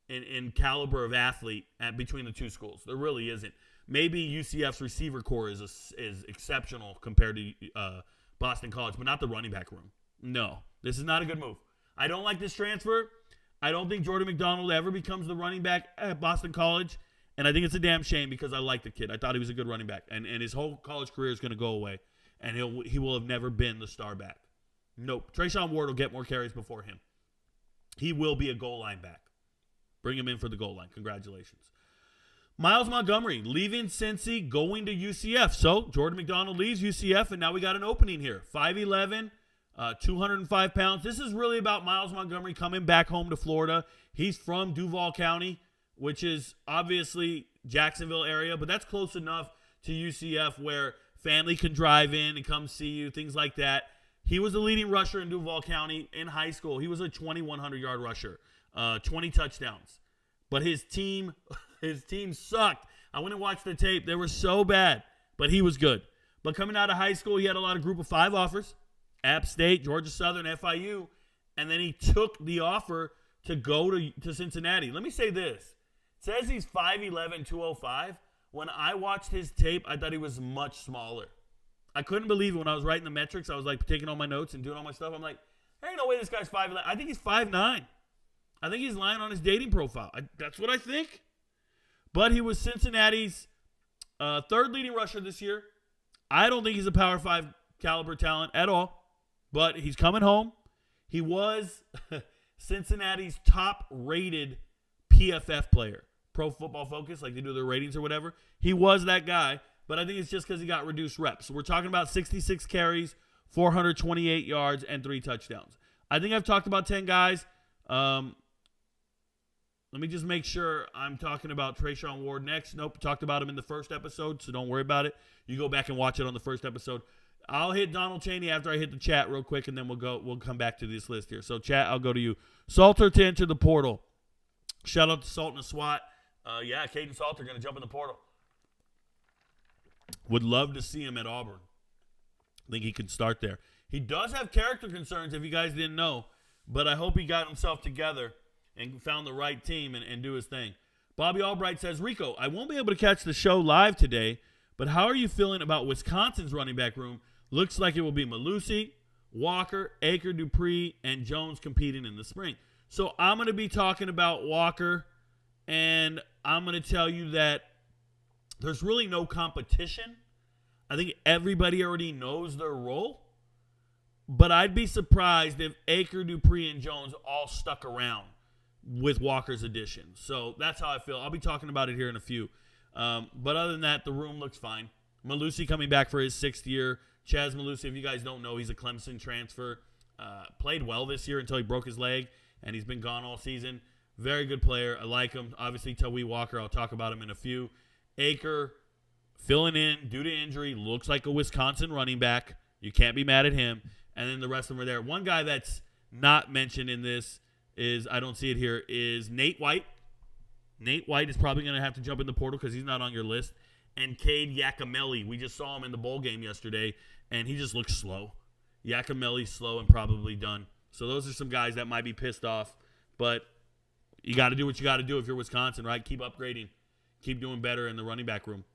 S3: in caliber of athlete between the two schools. There really isn't. Maybe UCF's receiver core is exceptional compared to Boston College, but not the running back room. No, this is not a good move. I don't like this transfer. I don't think Jordan McDonald ever becomes the running back at Boston College, and I think it's a damn shame because I like the kid. I thought he was a good running back, and his whole college career is going to go away, and he will have never been the star back. Nope. Trayshawn Ward will get more carries before him. He will be a goal line back. Bring him in for the goal line. Congratulations. Miles Montgomery leaving Cincy, going to UCF. So Jordan McDonald leaves UCF, and now we got an opening here. 5'11", 205 pounds. This is really about Miles Montgomery coming back home to Florida. He's from Duval County, which is obviously Jacksonville area, but that's close enough to UCF where family can drive in and come see you, things like that. He was the leading rusher in Duval County in high school. He was a 2,100-yard rusher, 20 touchdowns. But his team sucked. I went and watched the tape. They were so bad, but he was good. But coming out of high school, he had a lot of Group of 5 offers. App State, Georgia Southern, FIU, and then he took the offer to go to Cincinnati. Let me say this. It says he's 5'11", 205. When I watched his tape, I thought he was much smaller. I couldn't believe it when I was writing the metrics. I was like taking all my notes and doing all my stuff. I'm like, there ain't no way this guy's 5'11". I think he's 5'9". I think he's lying on his dating profile. That's what I think. But he was Cincinnati's third leading rusher this year. I don't think he's a Power 5 caliber talent at all. But he's coming home. He was Cincinnati's top-rated PFF player, Pro Football Focus, like they do their ratings or whatever. He was that guy, but I think it's just because he got reduced reps. So we're talking about 66 carries, 428 yards, and 3 touchdowns. I think I've talked about 10 guys. Let me just make sure I'm talking about Trayshawn Ward next. Nope, talked about him in the first episode, so don't worry about it. You go back and watch it on the first episode. I'll hit Donald Chaney after I hit the chat real quick, and then we'll come back to this list here. So, chat, I'll go to you. Salter to enter the portal. Shout out to Salt and SWAT. Yeah, Caden Salter going to jump in the portal. Would love to see him at Auburn. I think he can start there. He does have character concerns, if you guys didn't know, but I hope he got himself together and found the right team and do his thing. Bobby Albright says, Rico, I won't be able to catch the show live today, but how are you feeling about Wisconsin's running back room? Looks like it will be Malusi, Walker, Aker, Dupree, and Jones competing in the spring. So I'm going to be talking about Walker, and I'm going to tell you that there's really no competition. I think everybody already knows their role. But I'd be surprised if Aker, Dupree, and Jones all stuck around with Walker's addition. So that's how I feel. I'll be talking about it here in a few. But other than that, the room looks fine. Malusi coming back for his 6th year. Chaz Malusi, if you guys don't know, he's a Clemson transfer. Played well this year until he broke his leg, and he's been gone all season. Very good player. I like him. Obviously, Tawee Walker, I'll talk about him in a few. Aker, filling in due to injury, looks like a Wisconsin running back. You can't be mad at him. And then the rest of them are there. One guy that's not mentioned in this is, I don't see it here, is Nate White. Nate White is probably going to have to jump in the portal because he's not on your list. And Cade Yakimelli. We just saw him in the bowl game yesterday, and he just looks slow. Yakimelli's slow and probably done. So those are some guys that might be pissed off. But you got to do what you got to do if you're Wisconsin, right? Keep upgrading. Keep doing better in the running back room.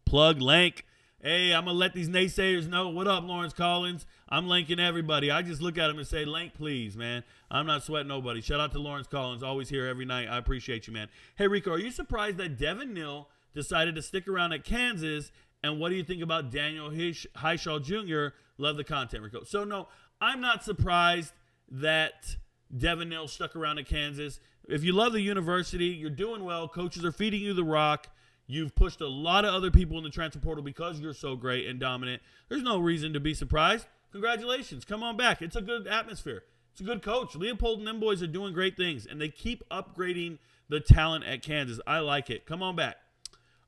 S3: Plug Lank. Hey, I'm going to let these naysayers know. What up, Lawrence Collins? I'm linking everybody. I just look at him and say, Lank, please, man. I'm not sweating nobody. Shout out to Lawrence Collins. Always here every night. I appreciate you, man. Hey, Rico, are you surprised that Devin Neal decided to stick around at Kansas? And what do you think about Daniel Highshaw Jr.? Love the content, Rico. So, no, I'm not surprised that Devin Neal stuck around at Kansas. If you love the university, you're doing well. Coaches are feeding you the rock. You've pushed a lot of other people in the transfer portal because you're so great and dominant. There's no reason to be surprised. Congratulations. Come on back. It's a good atmosphere. It's a good coach. Leopold and them boys are doing great things, and they keep upgrading the talent at Kansas. I like it. Come on back.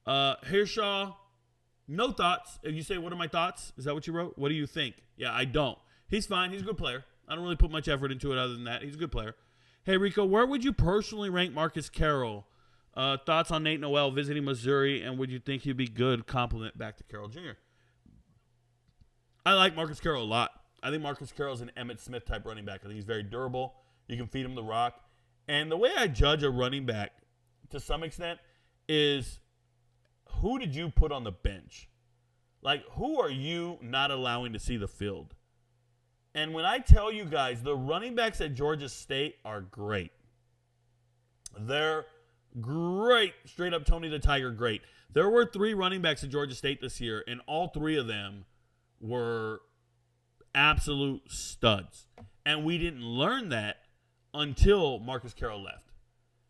S3: Hirshaw, no thoughts. If you say, what are my thoughts? Is that what you wrote? What do you think? Yeah, I don't. He's fine. He's a good player. I don't really put much effort into it other than that. He's a good player. Hey, Rico, where would you personally rank Marcus Carroll? Thoughts on Nate Noel visiting Missouri, and would you think he'd be good compliment back to Carroll Jr.? I like Marcus Carroll a lot. I think Marcus Carroll's an Emmitt Smith type running back. I think he's very durable. You can feed him the rock. And the way I judge a running back to some extent is who did you put on the bench? Like, who are you not allowing to see the field? And when I tell you guys, the running backs at Georgia State are great. They're great. Straight up Tony the Tiger, great. There were 3 running backs at Georgia State this year, and all 3 of them were absolute studs. And we didn't learn that until Marcus Carroll left.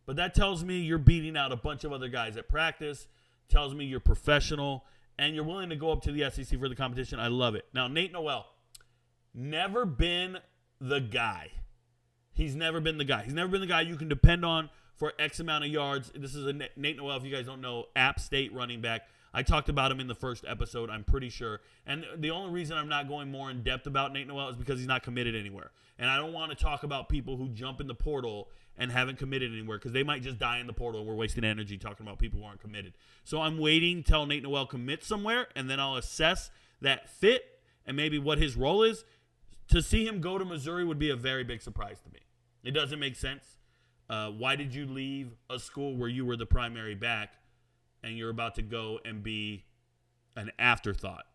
S3: But that tells me you're beating out a bunch of other guys at practice, tells me you're professional, and you're willing to go up to the SEC for the competition. I love it. Now, Nate Noel, never been the guy. He's never been the guy. He's never been the guy you can depend on for X amount of yards. This is a Nate Noel, if you guys don't know, App State running back. I talked about him in the first episode, I'm pretty sure. And the only reason I'm not going more in depth about Nate Noel is because he's not committed anywhere. And I don't want to talk about people who jump in the portal and haven't committed anywhere because they might just die in the portal and we're wasting energy talking about people who aren't committed. So I'm waiting till Nate Noel commits somewhere, and then I'll assess that fit and maybe what his role is. To see him go to Missouri would be a very big surprise to me. It doesn't make sense. Why did you leave a school where you were the primary back and you're about to go and be an afterthought?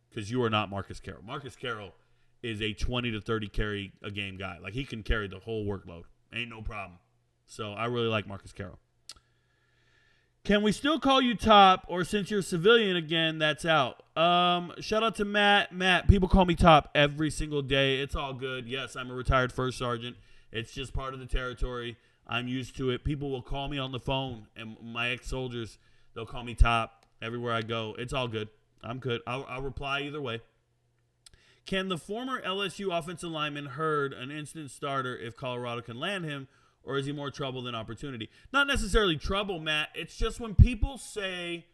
S3: Because you are not Marcus Carroll. Marcus Carroll is a 20 to 30 carry a game guy. Like, he can carry the whole workload. Ain't no problem. So I really like Marcus Carroll. Can we still call you Top, or since you're a civilian again, that's out? Shout out to Matt. Matt, people call me Top every single day. It's all good. Yes, I'm a retired first sergeant. It's just part of the territory. I'm used to it. People will call me on the phone, and my ex-soldiers, they'll call me Top everywhere I go. It's all good. I'm good. I'll reply either way. Can the former LSU offensive lineman Hurd an instant starter if Colorado can land him, or is he more trouble than opportunity? Not necessarily trouble, Matt. It's just when people say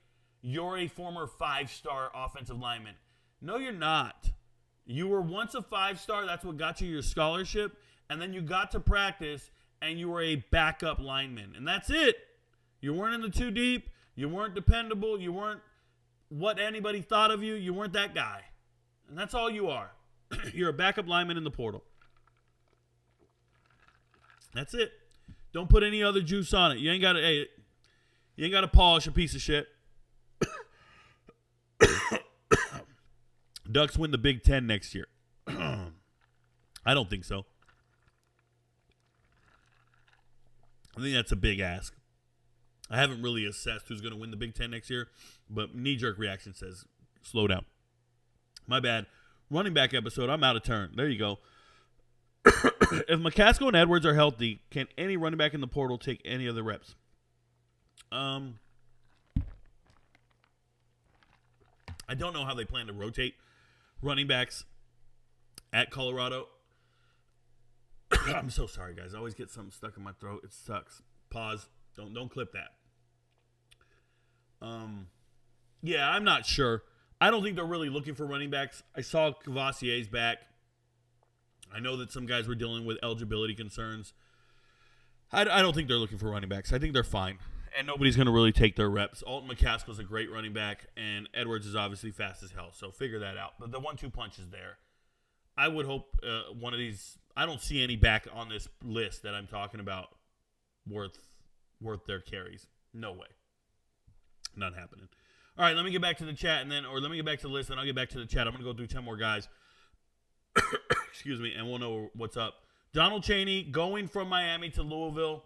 S3: you're a former 5-star offensive lineman. No, you're not. You were once a 5-star. That's what got you your scholarship. And then you got to practice, and you were a backup lineman. And that's it. You weren't in the 2 deep. You weren't dependable. You weren't what anybody thought of you. You weren't that guy. And that's all you are. You're a backup lineman in the portal. That's it. Don't put any other juice on it. You ain't got to polish a piece of shit. Ducks win the Big Ten next year. I don't think so. I think that's a big ask. I haven't really assessed who's going to win the Big Ten next year, but knee-jerk reaction says slow down. My bad. Running back episode, I'm out of turn. There you go. If McCaskill and Edwards are healthy, can any running back in the portal take any of the reps? I don't know how they plan to rotate running backs at Colorado. I'm so sorry, guys. I always get something stuck in my throat. It sucks. Pause. Don't clip that. Yeah, I'm not sure. I don't think they're really looking for running backs. I saw Cavassier's back. I know that some guys were dealing with eligibility concerns. I don't think they're looking for running backs. I think they're fine. And nobody's going to really take their reps. Alton McCaskill's a great running back, and Edwards is obviously fast as hell. So figure that out. But the 1-2 punch is there. I would hope one of these – I don't see any back on this list that I'm talking about worth their carries. No way. Not happening. All right, let me get back to the chat, let me get back to the list, and I'll get back to the chat. I'm going to go through 10 more guys. Excuse me, and we'll know what's up. Donald Chaney going from Miami to Louisville.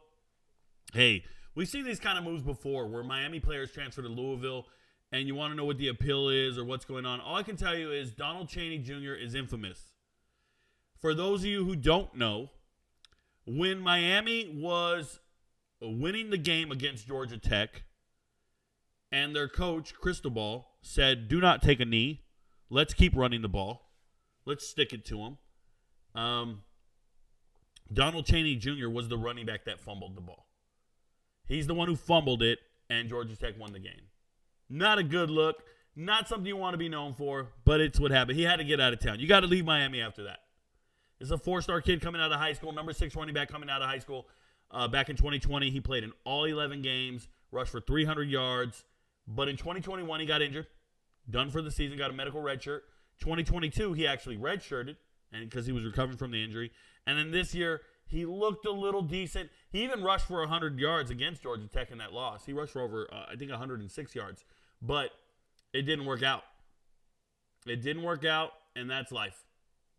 S3: Hey, we've seen these kind of moves before where Miami players transfer to Louisville, and you want to know what the appeal is or what's going on. All I can tell you is Donald Chaney Jr. is infamous. For those of you who don't know, when Miami was winning the game against Georgia Tech, and their coach, Cristobal, said, do not take a knee. Let's keep running the ball. Let's stick it to him. Donald Chaney Jr. was the running back that fumbled the ball. He's the one who fumbled it, and Georgia Tech won the game. Not a good look. Not something you want to be known for, but it's what happened. He had to get out of town. You got to leave Miami after that. This is a 4-star kid coming out of high school, number 6 running back coming out of high school. Back in 2020, he played in all 11 games, rushed for 300 yards. But in 2021, he got injured, done for the season, got a medical red shirt. 2022, he actually redshirted because he was recovering from the injury. And then this year, he looked a little decent. He even rushed for 100 yards against Georgia Tech in that loss. He rushed for over, I think, 106 yards. But it didn't work out. It didn't work out, and that's life.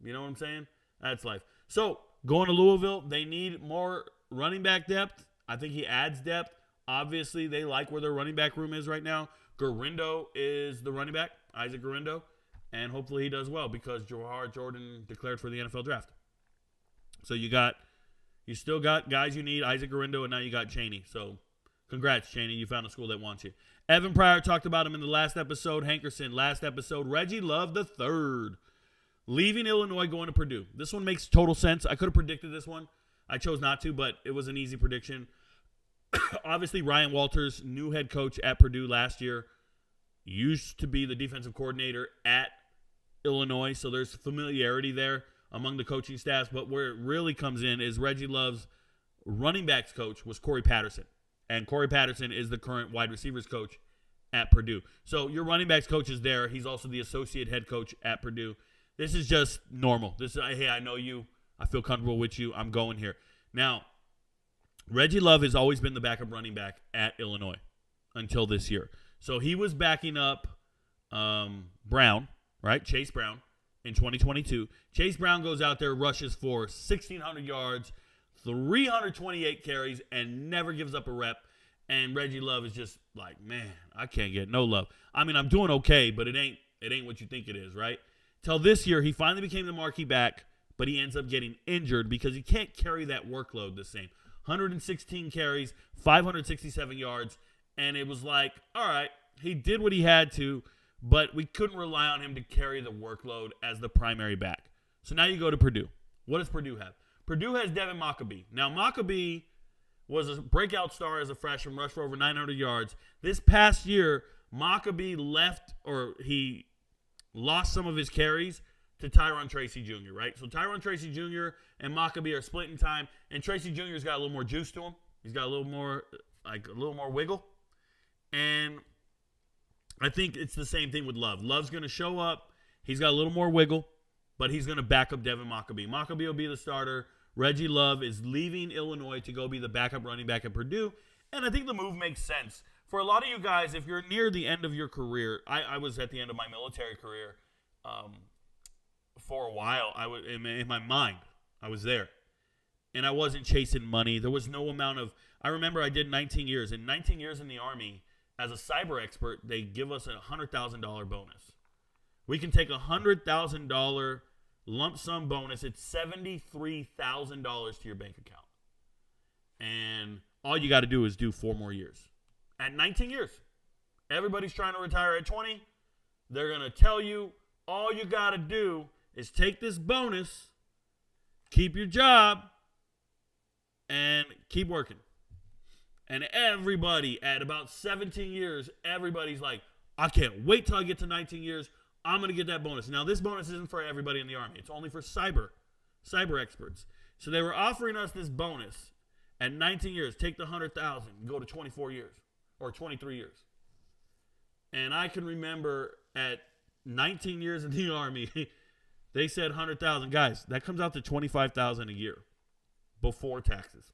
S3: You know what I'm saying? That's life. So, going to Louisville, they need more running back depth. I think he adds depth. Obviously, they like where their running back room is right now. Garindo is the running back, Isaac Garindo, and hopefully he does well because Jawhar Jordan declared for the NFL draft. So you still got guys you need, Isaac Garindo, and now you got Chaney. So congrats, Chaney. You found a school that wants you. Evan Pryor talked about him in the last episode. Hankerson, last episode. Reggie Love the third, leaving Illinois, going to Purdue. This one makes total sense. I could have predicted this one. I chose not to, but it was an easy prediction. Obviously, Ryan Walters, new head coach at Purdue last year, used to be the defensive coordinator at Illinois, so there's familiarity there among the coaching staffs. But where it really comes in is Reggie Love's running backs coach was Corey Patterson, and Corey Patterson is the current wide receivers coach at Purdue. So your running backs coach is there. He's also the associate head coach at Purdue. This is just normal. This is, hey, I know you. I feel comfortable with you. I'm going here. Now, Reggie Love has always been the backup running back at Illinois until this year. So he was backing up Brown, right? Chase Brown in 2022. Chase Brown goes out there, rushes for 1,600 yards, 328 carries, and never gives up a rep. And Reggie Love is just like, man, I can't get no love. I mean, I'm doing okay, but it ain't what you think it is, right? Till this year, he finally became the marquee back, but he ends up getting injured because he can't carry that workload the same. 116 carries, 567 yards, and it was like, all right, he did what he had to, but we couldn't rely on him to carry the workload as the primary back. So now you go to Purdue. What does Purdue have? Purdue has Devin Maccabee. Now, Maccabee was a breakout star as a freshman, rushed for over 900 yards. This past year, Maccabee he lost some of his carries to Tyron Tracy Jr., right? So Tyron Tracy Jr. and Maccabee are splitting time, and Tracy Jr.'s got a little more juice to him. He's got a little more wiggle. And I think it's the same thing with Love. Love's going to show up. He's got a little more wiggle, but he's going to back up Devin Maccabee. Maccabee will be the starter. Reggie Love is leaving Illinois to go be the backup running back at Purdue, and I think the move makes sense. For a lot of you guys, if you're near the end of your career, I was at the end of my military career for a while. I was in my mind, I was there, and I wasn't chasing money. There was no amount of. I remember I did 19 years. In 19 years in the Army, as a cyber expert, they give us a $100,000 bonus. We can take a $100,000 lump sum bonus. It's $73,000 to your bank account, and all you got to do is do 4 more years. At 19 years, everybody's trying to retire at 20. They're going to tell you all you got to do is take this bonus, keep your job, and keep working. And everybody at about 17 years, everybody's like, I can't wait till I get to 19 years. I'm going to get that bonus. Now, this bonus isn't for everybody in the Army. It's only for cyber experts. So they were offering us this bonus at 19 years. Take the $100,000 and go to 24 years or 23 years. And I can remember at 19 years in the Army, they said 100,000. Guys, that comes out to 25,000 a year before taxes.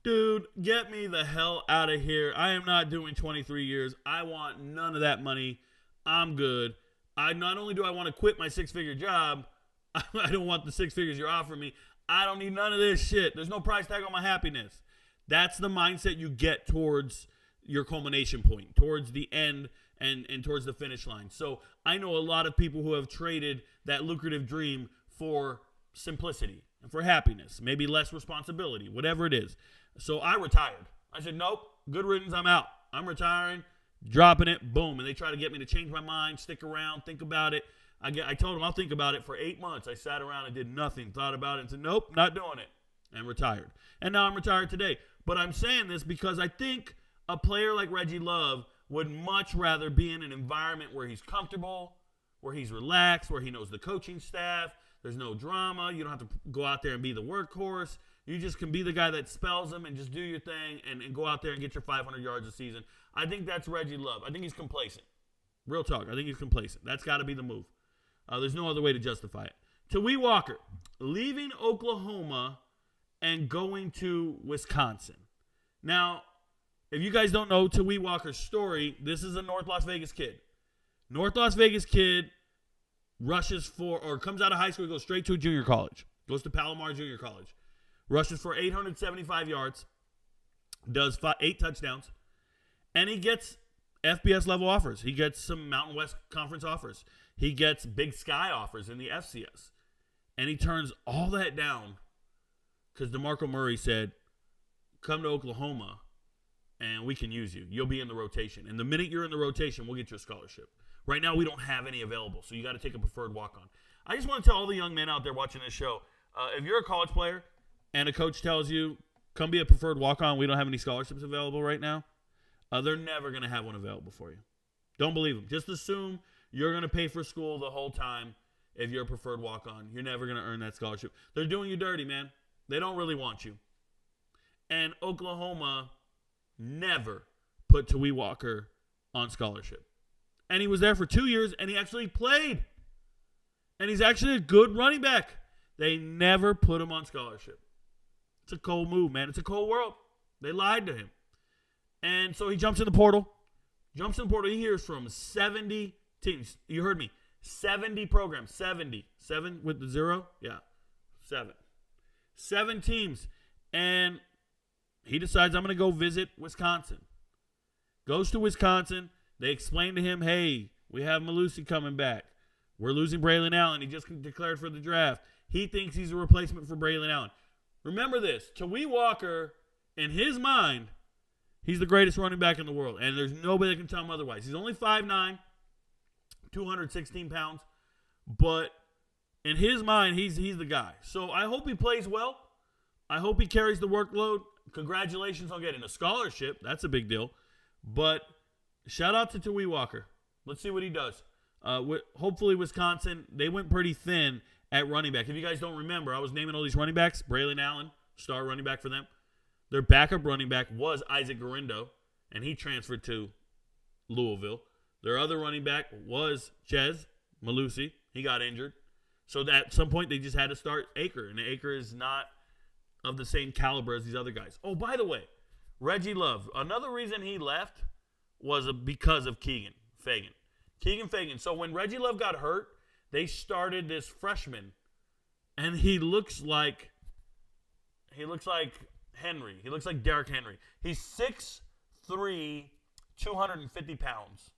S3: Dude, get me the hell out of here. I am not doing 23 years. I want none of that money. I'm good. Not only do I want to quit my 6-figure job, I don't want the 6 figures you're offering me. I don't need none of this shit. There's no price tag on my happiness. That's the mindset you get towards your culmination point, towards the end and towards the finish line. So I know a lot of people who have traded that lucrative dream for simplicity and for happiness, maybe less responsibility, whatever it is. So I retired. I said, nope, good riddance, I'm out. I'm retiring, dropping it, boom. And they try to get me to change my mind, stick around, think about it. I told them I'll think about it for 8 months. I sat around and did nothing, thought about it, and said, nope, not doing it, and retired. And now I'm retired today. But I'm saying this because I think a player like Reggie Love would much rather be in an environment where he's comfortable, where he's relaxed, where he knows the coaching staff. There's no drama. You don't have to go out there and be the workhorse. You just can be the guy that spells them and just do your thing and go out there and get your 500 yards a season. I think that's Reggie Love. I think he's complacent. Real talk. I think he's complacent. That's got to be the move. There's no other way to justify it. Tawee Walker, leaving Oklahoma and going to Wisconsin. Now, if you guys don't know Tawee Walker's story, this is a North Las Vegas kid. North Las Vegas kid rushes for, or comes out of high school, goes straight to a junior college. Goes to Palomar Junior College. Rushes for 875 yards. Does 8 touchdowns. And he gets FBS level offers. He gets some Mountain West Conference offers. He gets Big Sky offers in the FCS. And he turns all that down because DeMarco Murray said, come to Oklahoma and we can use you. You'll be in the rotation. And the minute you're in the rotation, we'll get you a scholarship. Right now, we don't have any available, so you got to take a preferred walk-on. I just want to tell all the young men out there watching this show, if you're a college player and a coach tells you, come be a preferred walk-on, we don't have any scholarships available right now, they're never going to have one available for you. Don't believe them. Just assume you're going to pay for school the whole time if you're a preferred walk-on. You're never going to earn that scholarship. They're doing you dirty, man. They don't really want you. And Oklahoma never put Tawee Walker on scholarship. And he was there for 2 years, and he actually played. And he's actually a good running back. They never put him on scholarship. It's a cold move, man. It's a cold world. They lied to him. And so he jumps in the portal. He hears from 70 teams. You heard me. 70 programs. 70. 7 with the 0? Yeah. 7. 7 teams. And he decides, I'm going to go visit Wisconsin. Goes to Wisconsin. They explain to him, hey, we have Malusi coming back. We're losing Braylon Allen. He just declared for the draft. He thinks he's a replacement for Braylon Allen. Remember this. Tawee Walker, in his mind, he's the greatest running back in the world. And there's nobody that can tell him otherwise. He's only 5'9", 216 pounds. But in his mind, he's the guy. So I hope he plays well. I hope he carries the workload. Congratulations on getting a scholarship. That's a big deal. But shout out to Tawee Walker. Let's see what he does. Hopefully Wisconsin, they went pretty thin at running back. If you guys don't remember, I was naming all these running backs. Braylon Allen, star running back for them. Their backup running back was Isaac Garindo, and he transferred to Louisville. Their other running back was Ches Malusi. He got injured. So at some point, they just had to start Aker, and Aker is not of the same caliber as these other guys. Oh, by the way, Reggie Love, another reason he left was because of Keegan Fagan. So when Reggie Love got hurt, they started this freshman, and he looks like Henry. He looks like Derrick Henry. He's 6'3", 250 pounds.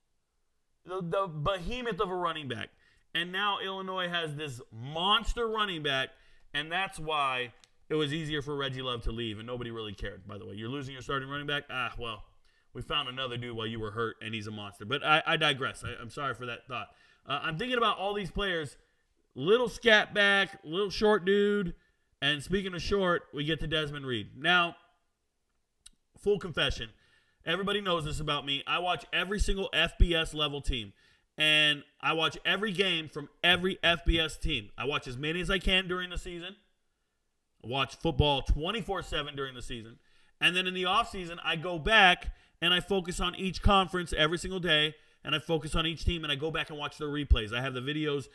S3: The behemoth of a running back. And now Illinois has this monster running back, and that's why it was easier for Reggie Love to leave, and nobody really cared, by the way. You're losing your starting running back? Well, we found another dude while you were hurt, and he's a monster. But I digress. I'm sorry for that thought. I'm thinking about all these players. Little scat back, little short dude. And speaking of short, we get to Desmond Reed. Now, full confession. Everybody knows this about me. I watch every single FBS level team. And I watch every game from every FBS team. I watch as many as I can during the season. I watch football 24/7 during the season. And then in the offseason, I go back and I focus on each conference every single day. And I focus on each team and I go back and watch their replays. I have the videos,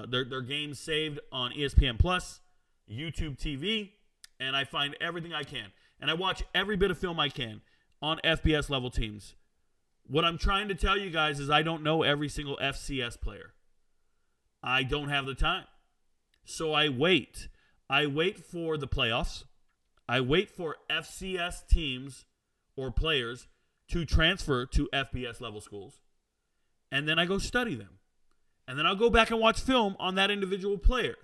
S3: their games saved on ESPN Plus, YouTube TV, and I find everything I can. And I watch every bit of film I can on FBS level teams. What I'm trying to tell you guys is I don't know every single FCS player. I don't have the time. So I wait. I wait for the playoffs. I wait for FCS teams or players to transfer to FBS level schools. And then I go study them. And then I'll go back and watch film on that individual player.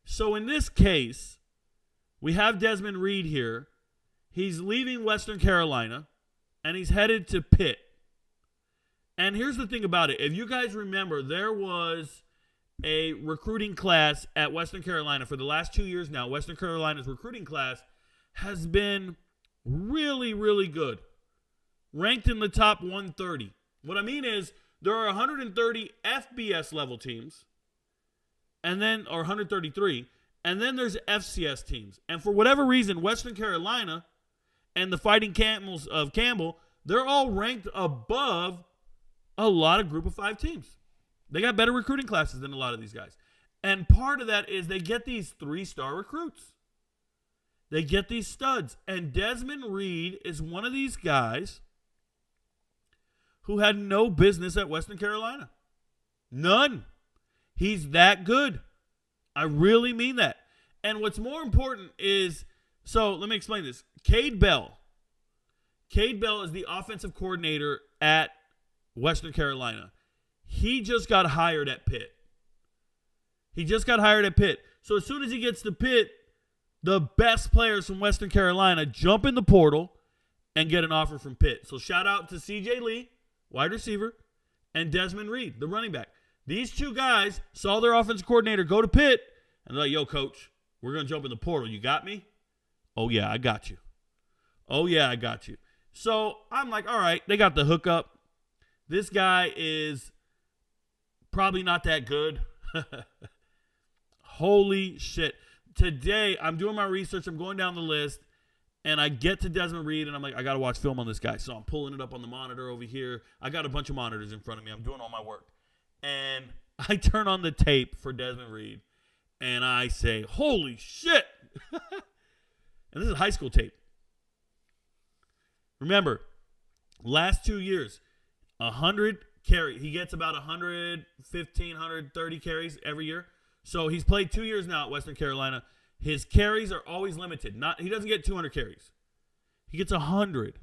S3: So in this case, we have Desmond Reed here. He's leaving Western Carolina, and he's headed to Pitt. And here's the thing about it. If you guys remember, there was a recruiting class at Western Carolina for the last 2 years now. Western Carolina's recruiting class has been really, really good. Ranked in the top 130. What I mean is, there are 130 FBS level teams, and then or 133, and then there's FCS teams. And for whatever reason, Western Carolina and the Fighting Camels of Campbell, they're all ranked above a lot of Group of 5 teams. They got better recruiting classes than a lot of these guys. And part of that is they get these 3-star recruits. They get these studs. And Desmond Reed is one of these guys who had no business at Western Carolina. None. He's that good. I really mean that. And what's more important is, so let me explain this. Cade Bell is the offensive coordinator at Western Carolina. He just got hired at Pitt. So as soon as he gets to Pitt, the best players from Western Carolina jump in the portal and get an offer from Pitt. So shout out to CJ Lee, wide receiver, and Desmond Reed, the running back. These two guys saw their offensive coordinator go to Pitt, and they're like, yo, coach, we're going to jump in the portal. You got me? Oh, yeah, I got you. So I'm like, all right, they got the hookup. This guy is probably not that good. Holy shit. Today, I'm doing my research. I'm going down the list, and I get to Desmond Reed, and I'm like, I got to watch film on this guy. So I'm pulling it up on the monitor over here. I got a bunch of monitors in front of me. I'm doing all my work. And I turn on the tape for Desmond Reed, and I say, holy shit. And this is high school tape. Remember, last 2 years, 100 carry. He gets about 115, 130 carries every year. So he's played 2 years now at Western Carolina. His carries are always limited. He doesn't get 200 carries. He gets 100.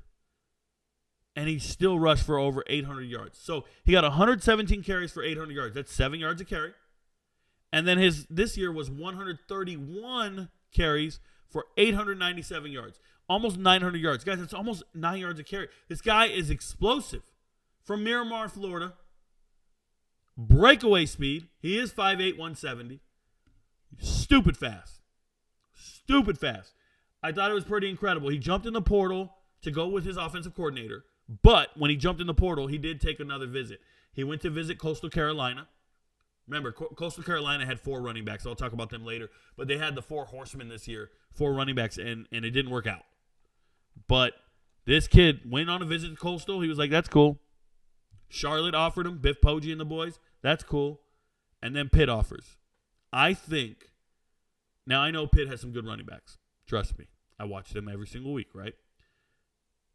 S3: And he still rushed for over 800 yards. So he got 117 carries for 800 yards. That's 7 yards a carry. And then this year was 131 carries for 897 yards. Almost 900 yards. Guys, that's almost 9 yards a carry. This guy is explosive. From Miramar, Florida. Breakaway speed. He is 5'8", 170. Stupid fast. I thought it was pretty incredible. He jumped in the portal to go with his offensive coordinator. But when he jumped in the portal, he did take another visit. He went to visit Coastal Carolina. Remember, Coastal Carolina had 4 running backs. I'll talk about them later. But they had the 4 horsemen this year, 4 running backs, and it didn't work out. But this kid went on a visit to Coastal. He was like, that's cool. Charlotte offered him, Biff Poggi and the boys. That's cool. And then Pitt offers. I think, now I know Pitt has some good running backs. Trust me. I watch them every single week, right?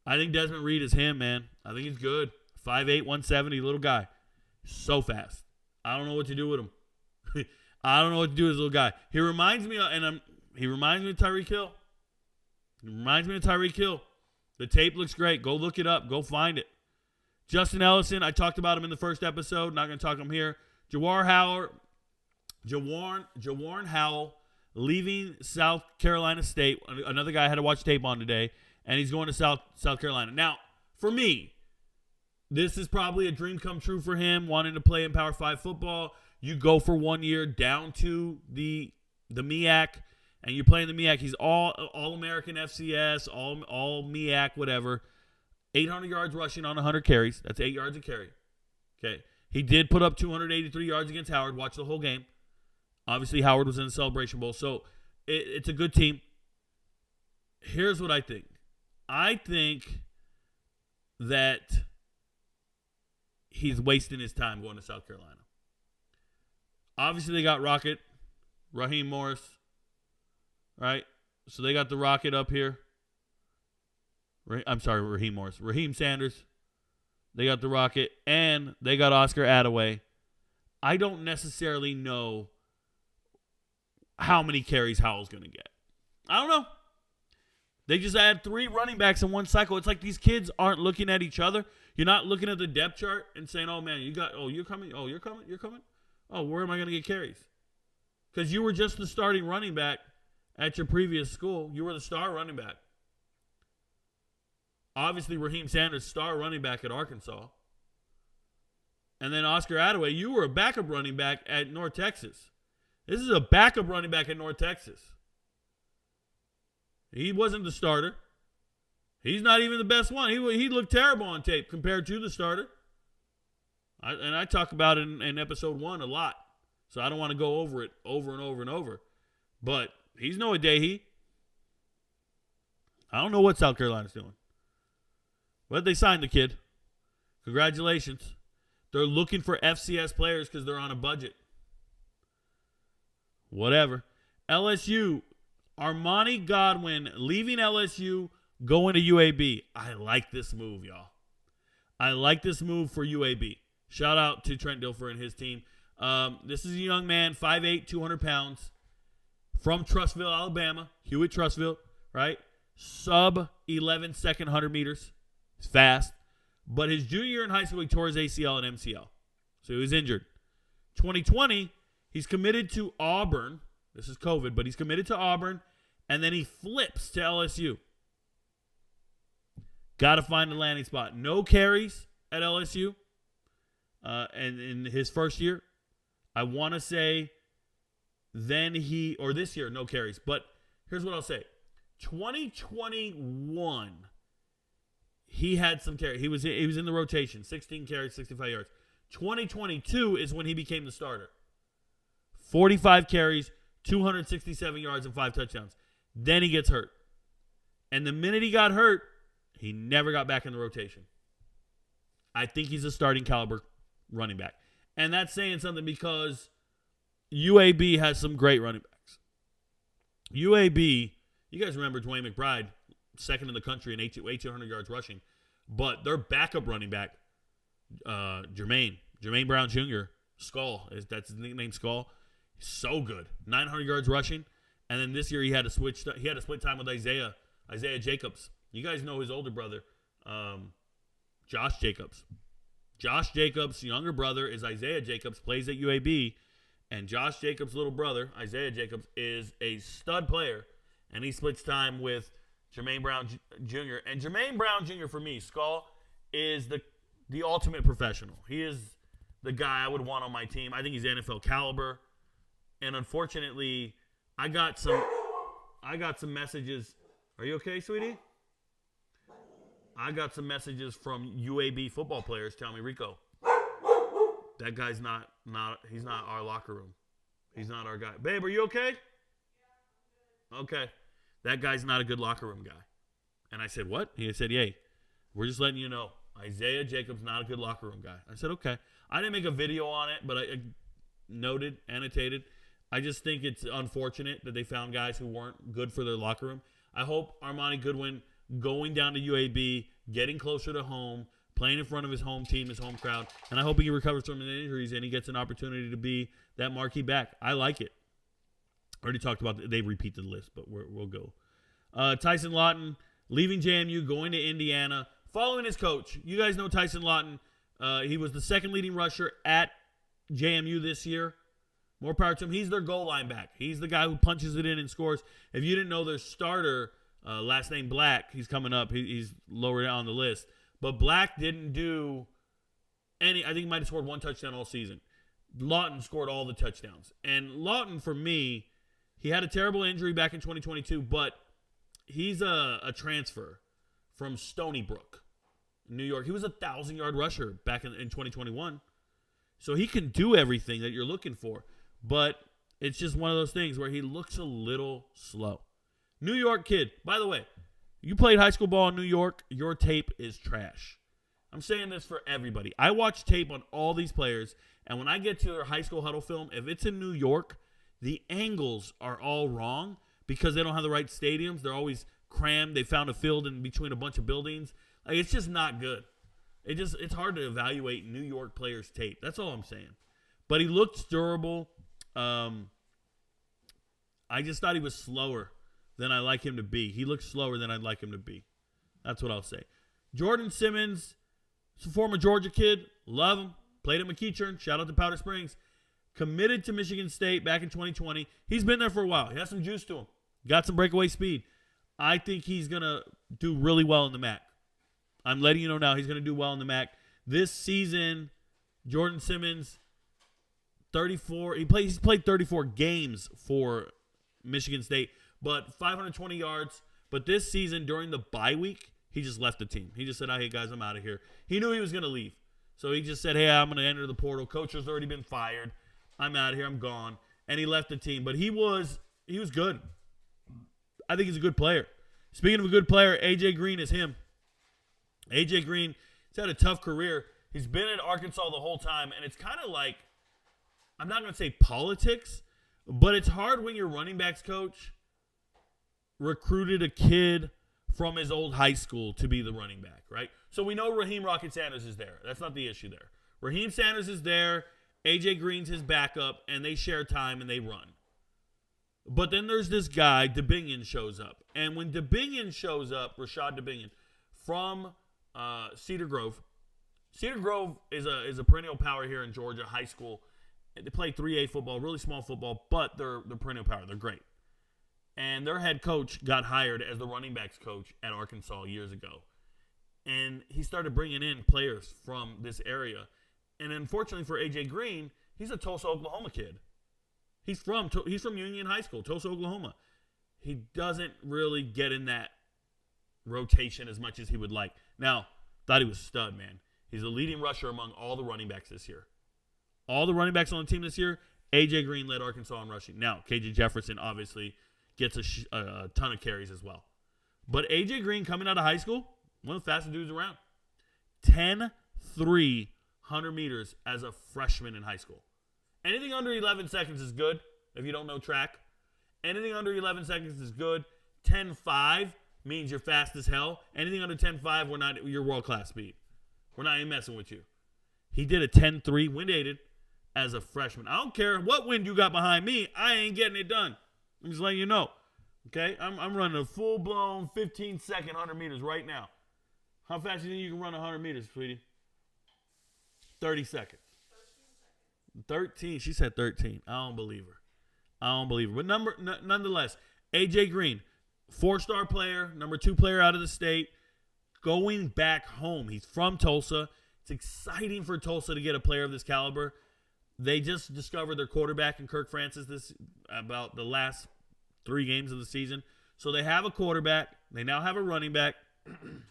S3: I think Desmond Reed is him, man. I think he's good. 5'8", 170, little guy. So fast. I don't know what to do with him. I don't know what to do with this little guy. He reminds me of Tyreek Hill. The tape looks great. Go look it up. Go find it. Justin Ellison, I talked about him in the first episode. Not going to talk him here. Jawarn Howell leaving South Carolina State. Another guy I had to watch tape on today. And he's going to South Carolina. Now, for me, this is probably a dream come true for him, wanting to play in Power 5 football. You go for 1 year down to the MEAC, and you play in the MEAC. He's all-American FCS, all MEAC, whatever. 800 yards rushing on 100 carries. That's 8 yards a carry. Okay. He did put up 283 yards against Howard. Watch the whole game. Obviously, Howard was in the Celebration Bowl. So, it's a good team. Here's what I think. I think that he's wasting his time going to South Carolina. Obviously, they got Rocket, Raheem Morris, right? So they got the Rocket up here. I'm sorry, Raheem Morris. Raheem Sanders. They got the Rocket, and they got Oscar Attaway. I don't necessarily know how many carries Howell's going to get. I don't know. They just add 3 running backs in one cycle. It's like these kids aren't looking at each other. You're not looking at the depth chart and saying, oh, man, you're coming. Oh, you're coming. Oh, where am I going to get carries? Because you were just the starting running back at your previous school. You were the star running back. Obviously, Raheem Sanders, star running back at Arkansas. And then Oscar Attaway, you were a backup running back at North Texas. This is a backup running back at North Texas. He wasn't the starter. He's not even the best one. He looked terrible on tape compared to the starter. I talk about it in episode 1 a lot. So I don't want to go over it over and over and over. But he's no Adehi. I don't know what South Carolina's doing. But they signed the kid. Congratulations. They're looking for FCS players because they're on a budget. Whatever. LSU. Armani Godwin leaving LSU, going to UAB. I like this move, y'all. I like this move for UAB. Shout out to Trent Dilfer and his team. This is a young man, 5'8", 200 pounds, from Trussville, Alabama. Hewitt Trussville, right? Sub 11 second 100 meters. He's fast. But his junior year in high school, he tore his ACL and MCL. So he was injured. 2020, he's committed to Auburn. This is COVID, but he's committed to Auburn. And then he flips to LSU. Got to find a landing spot. No carries at LSU. And in his first year, I want to say this year, no carries. But here's what I'll say. 2021, he had some carries. He was in the rotation, 16 carries, 65 yards. 2022 is when he became the starter. 45 carries, 267 yards, and 5 touchdowns. Then he gets hurt. And the minute he got hurt, he never got back in the rotation. I think he's a starting caliber running back. And that's saying something because UAB has some great running backs. UAB, you guys remember Dwayne McBride, second in the country in 1,800 yards rushing. But their backup running back, Jermaine Brown Jr., Skull, that's his nickname, Skull. So good. 900 yards rushing. And then this year he had to split time with Isaiah Jacobs. You guys know his older brother, Josh Jacobs. Josh Jacobs' younger brother is Isaiah Jacobs, plays at UAB. And Josh Jacobs' little brother, Isaiah Jacobs, is a stud player. And he splits time with Jermaine Brown Jr. And Jermaine Brown Jr., for me, Skull, is the ultimate professional. He is the guy I would want on my team. I think he's NFL caliber. And unfortunately, I got some messages. Are you okay, sweetie? I got some messages from UAB football players telling me, Rico, that guy's he's not our locker room. He's not our guy. Babe, are you okay? Okay. That guy's not a good locker room guy. And I said, what? He said, yay, we're just letting you know. Isaiah Jacobs not a good locker room guy. I said, okay. I didn't make a video on it, but I annotated. I just think it's unfortunate that they found guys who weren't good for their locker room. I hope Armani Goodwin going down to UAB, getting closer to home, playing in front of his home team, his home crowd, and I hope he recovers from his injuries and he gets an opportunity to be that marquee back. I like it. I already talked about it. They repeated the list, but we'll go. Tyson Lawton leaving JMU, going to Indiana, following his coach. You guys know Tyson Lawton. He was the second leading rusher at JMU this year. More power to him. He's their goal line back. He's the guy who punches it in and scores. If you didn't know, their starter, last name Black, he's coming up. He's lower down on the list. But Black didn't do any. I think he might have scored 1 touchdown all season. Lawton scored all the touchdowns. And Lawton, for me, he had a terrible injury back in 2022, but he's a transfer from Stony Brook, New York. He was a 1,000-yard rusher back in 2021. So he can do everything that you're looking for. But it's just one of those things where he looks a little slow. New York kid. By the way, you played high school ball in New York, your tape is trash. I'm saying this for everybody. I watch tape on all these players, and when I get to their high school huddle film, if it's in New York, the angles are all wrong because they don't have the right stadiums. They're always crammed. They found a field in between a bunch of buildings. Like, it's just not good. It's hard to evaluate New York players' tape. That's all I'm saying. But he looked durable. I just thought he was slower than I like him to be. He looks slower than I'd like him to be. That's what I'll say. Jordan Simmons, former Georgia kid. Love him. Played at McEachern. Shout out to Powder Springs. Committed to Michigan State back in 2020. He's been there for a while. He has some juice to him. Got some breakaway speed. I think he's going to do really well in the MAC. I'm letting you know now he's going to do well in the MAC. This season, Jordan Simmons, 34. He's played 34 games for Michigan State, but 520 yards. But this season, during the bye week, he just left the team. He just said, hey, guys, I'm out of here. He knew he was going to leave. So he just said, hey, I'm going to enter the portal. Coach has already been fired. I'm out of here. I'm gone. And he left the team. But he was good. I think he's a good player. Speaking of a good player, A.J. Green is him. A.J. Green has had a tough career. He's been at Arkansas the whole time, and it's kind of like, I'm not going to say politics, but it's hard when your running backs coach recruited a kid from his old high school to be the running back, right? So we know Raheem Rocket Sanders is there. That's not the issue there. Raheem Sanders is there. A.J. Green's his backup, and they share time, and they run. But then there's this guy, Debingan, shows up. And when Debingan shows up, Rashad Debingan, from Cedar Grove. Cedar Grove is a perennial power here in Georgia, high school. They play 3A football, really small football, but they're perennial power. They're great. And their head coach got hired as the running backs coach at Arkansas years ago. And he started bringing in players from this area. And unfortunately for A.J. Green, he's a Tulsa, Oklahoma kid. He's from Union High School, Tulsa, Oklahoma. He doesn't really get in that rotation as much as he would like. Now, thought he was a stud, man. He's the leading rusher among all the running backs this year. All the running backs on the team this year, A.J. Green led Arkansas in rushing. Now, K.J. Jefferson obviously gets a ton of carries as well. But A.J. Green coming out of high school, one of the fastest dudes around. 10-3 100 meters as a freshman in high school. Anything under 11 seconds is good if you don't know track. Anything under 11 seconds is good. 10-5 means you're fast as hell. Anything under 10-5, you're world-class speed. We're not even messing with you. He did a 10-3, wind-aided, as a freshman. I don't care what wind you got behind me. I ain't getting it done. I'm just letting you know. Okay? I'm running a full-blown 15-second 100 meters right now. How fast do you think you can run 100 meters, sweetie? 30 seconds. 13. She said 13. I don't believe her. But nonetheless, A.J. Green, 4-star player, number 2 player out of the state, going back home. He's from Tulsa. It's exciting for Tulsa to get a player of this caliber. They just discovered their quarterback in Kirk Francis about the last 3 games of the season. So they have a quarterback. They now have a running back.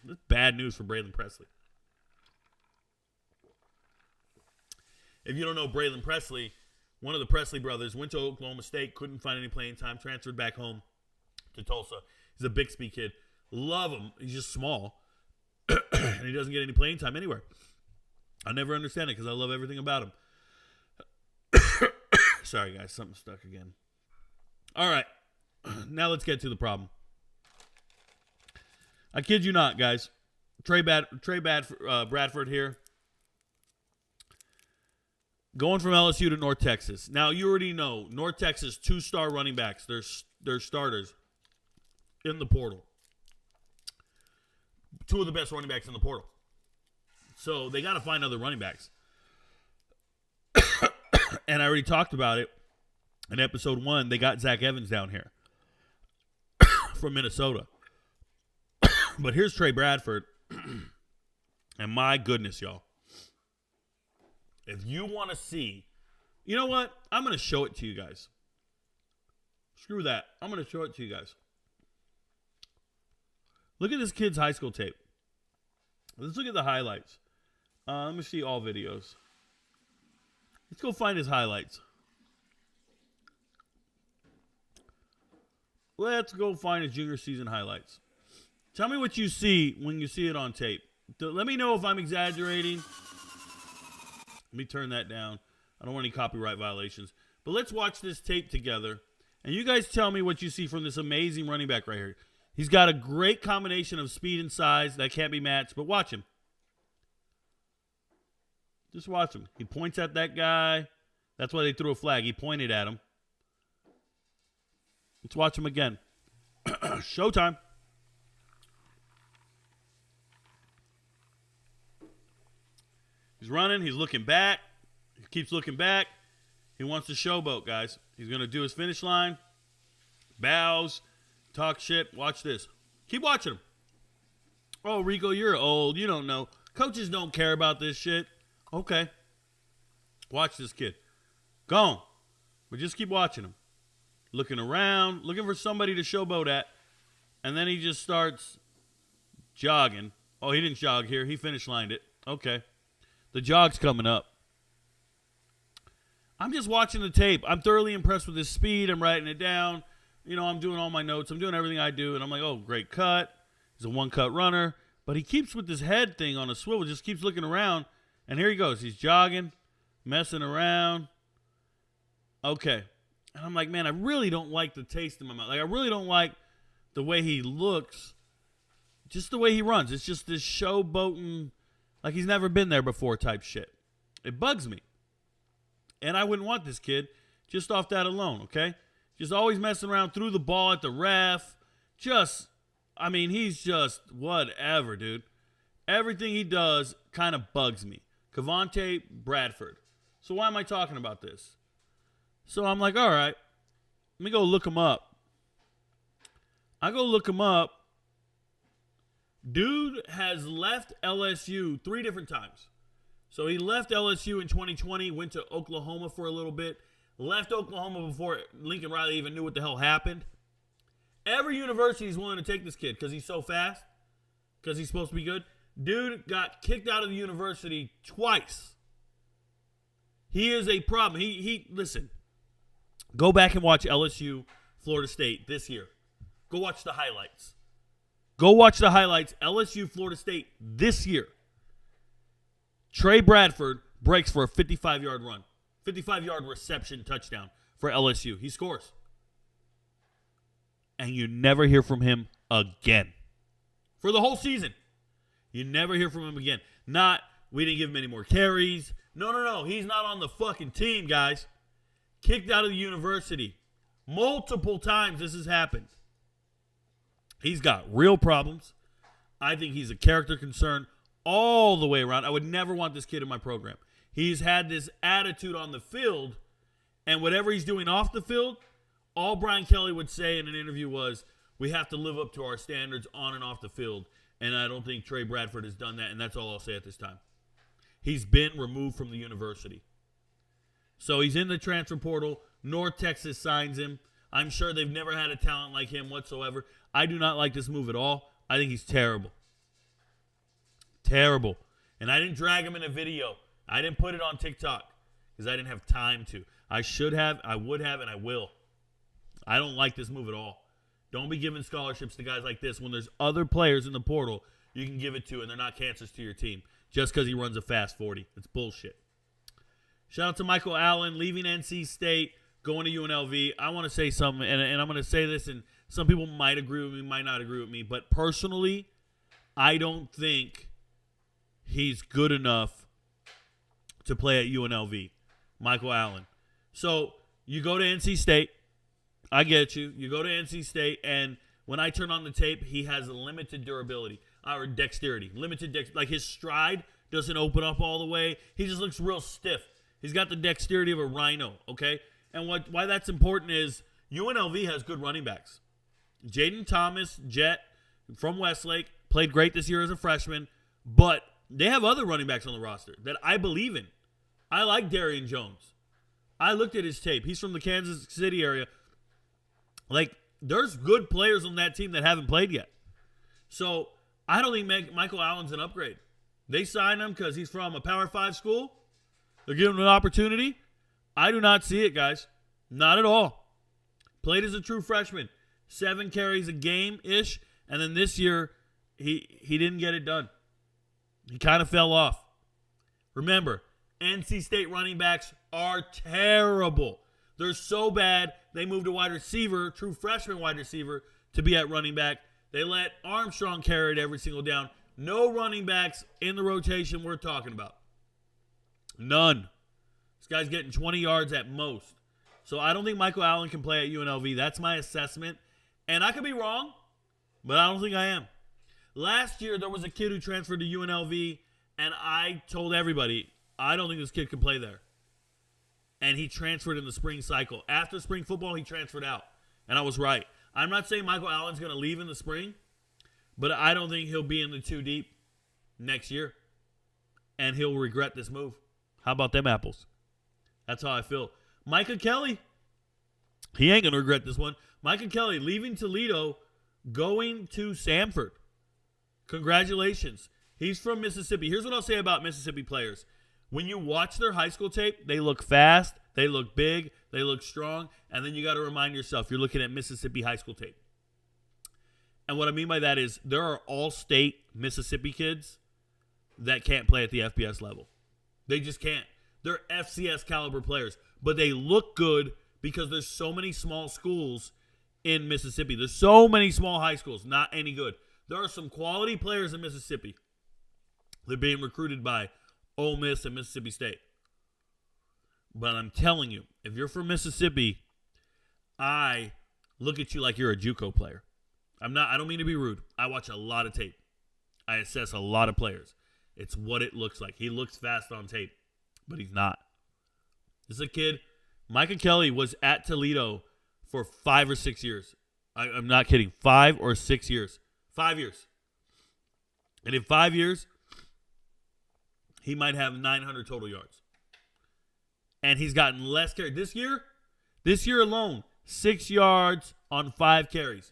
S3: That's bad news for Braylon Presley. If you don't know Braylon Presley, one of the Presley brothers went to Oklahoma State, couldn't find any playing time, transferred back home to Tulsa. He's a Bixby kid. Love him. He's just small. And he doesn't get any playing time anywhere. I never understand it because I love everything about him. Sorry, guys. Something stuck again. All right. Now let's get to the problem. I kid you not, guys. Bradford here. Going from LSU to North Texas. Now, you already know, North Texas, 2-star running backs. They're starters in the portal. 2 of the best running backs in the portal. So, they got to find other running backs. And I already talked about it in episode 1. They got Zach Evans down here from Minnesota. But here's Trey Bradford. And my goodness, y'all. If you want to see, you know what? I'm going to show it to you guys. Screw that. I'm going to show it to you guys. Look at this kid's high school tape. Let's look at the highlights. Let me see all videos. Let's go find his highlights. Let's go find his junior season highlights. Tell me what you see when you see it on tape. Let me know if I'm exaggerating. Let me turn that down. I don't want any copyright violations. But let's watch this tape together. And you guys tell me what you see from this amazing running back right here. He's got a great combination of speed and size that can't be matched. But watch him. Just watch him. He points at that guy. That's why they threw a flag. He pointed at him. Let's watch him again. Showtime. He's running. He's looking back. He keeps looking back. He wants to showboat, guys. He's going to do his finish line. Bows. Talk shit. Watch this. Keep watching him. Oh, Rico, you're old. You don't know. Coaches don't care about this shit. Okay. Watch this kid. Go on. But just keep watching him. Looking around. Looking for somebody to showboat at. And then he just starts jogging. Oh, he didn't jog here. He finish lined it. Okay. The jog's coming up. I'm just watching the tape. I'm thoroughly impressed with his speed. I'm writing it down. I'm doing all my notes. I'm doing everything I do. And I'm like, oh, great cut. He's a one-cut runner. But he keeps with this head thing on a swivel, just keeps looking around. And here he goes. He's jogging, messing around. Okay. And I'm like, man, I really don't like the taste in my mouth. Like, I really don't like the way he looks. Just the way he runs. It's just this showboating, like he's never been there before type shit. It bugs me. And I wouldn't want this kid just off that alone, okay? Just always messing around, threw the ball at the ref. He's just whatever, dude. Everything he does kind of bugs me. Cavante Bradford. So why am I talking about this? So I'm like, all right, let me go look him up. I go look him up. Dude has left LSU 3 different times. So he left LSU in 2020, went to Oklahoma for a little bit, left Oklahoma before Lincoln Riley even knew what the hell happened. Every university is willing to take this kid because he's so fast, because he's supposed to be good. Dude got kicked out of the university twice. He is a problem. Listen, go back and watch LSU, Florida State this year. Go watch the highlights. LSU, Florida State this year. Trey Bradford breaks for a 55-yard run. 55-yard reception touchdown for LSU. He scores. And you never hear from him again. For the whole season. You never hear from him again. We didn't give him any more carries. No. He's not on the fucking team, guys. Kicked out of the university. Multiple times this has happened. He's got real problems. I think he's a character concern all the way around. I would never want this kid in my program. He's had this attitude on the field, and whatever he's doing off the field, all Brian Kelly would say in an interview was, we have to live up to our standards on and off the field, and I don't think Trey Bradford has done that, and that's all I'll say at this time. He's been removed from the university. So he's in the transfer portal. North Texas signs him. I'm sure they've never had a talent like him whatsoever. I do not like this move at all. I think he's terrible. Terrible. And I didn't drag him in a video. I didn't put it on TikTok because I didn't have time to. I should have, I would have, and I will. I don't like this move at all. Don't be giving scholarships to guys like this when there's other players in the portal you can give it to and they're not cancers to your team just because he runs a fast 40. It's bullshit. Shout out to Michael Allen leaving NC State, going to UNLV. I want to say something, and I'm going to say this, and some people might agree with me, might not agree with me, but personally, I don't think he's good enough to play at UNLV. Michael Allen. So you go to NC State. I get you. You go to NC State, and when I turn on the tape, he has limited durability or dexterity. Like his stride doesn't open up all the way. He just looks real stiff. He's got the dexterity of a rhino, okay? And why that's important is UNLV has good running backs. Jaden Thomas, Jet from Westlake, played great this year as a freshman, but they have other running backs on the roster that I believe in. I like Darian Jones. I looked at his tape. He's from the Kansas City area. Like, there's good players on that team that haven't played yet. So, I don't think Michael Allen's an upgrade. They signed him because he's from a Power 5 school. They're giving him an opportunity. I do not see it, guys. Not at all. Played as a true freshman. 7 carries a game-ish. And then this year, he didn't get it done. He kind of fell off. Remember, NC State running backs are terrible. They're so bad, they moved a wide receiver, true freshman wide receiver, to be at running back. They let Armstrong carry it every single down. No running backs in the rotation we're talking about. None. This guy's getting 20 yards at most. So I don't think Michael Allen can play at UNLV. That's my assessment. And I could be wrong, but I don't think I am. Last year, there was a kid who transferred to UNLV, and I told everybody, I don't think this kid can play there. And he transferred in the spring cycle. After spring football, he transferred out. And I was right. I'm not saying Michael Allen's going to leave in the spring, but I don't think he'll be in the 2 deep next year. And he'll regret this move. How about them apples? That's how I feel. Micah Kelly, he ain't going to regret this one. Micah Kelly leaving Toledo, going to Samford. Congratulations. He's from Mississippi. Here's what I'll say about Mississippi players. When you watch their high school tape, they look fast, They look big. They look strong. And then you got to remind yourself, you're looking at Mississippi high school tape. And what I mean by that is there are all-state Mississippi kids that can't play at the FBS level. They just can't. They're FCS caliber players. But they look good because there's so many small schools in Mississippi. There's so many small high schools, not any good. There are some quality players in Mississippi. They're being recruited by Ole Miss and Mississippi State. But I'm telling you, if you're from Mississippi, I look at you like you're a JUCO player. I don't mean to be rude. I watch a lot of tape. I assess a lot of players. It's what it looks like. He looks fast on tape, but he's not. This is a kid. Micah Kelly was at Toledo for 5 or 6 years. I'm not kidding. 5 or 6 years. 5 years. And in 5 years, he might have 900 total yards. And he's gotten less carries. This year alone, 6 yards on 5 carries.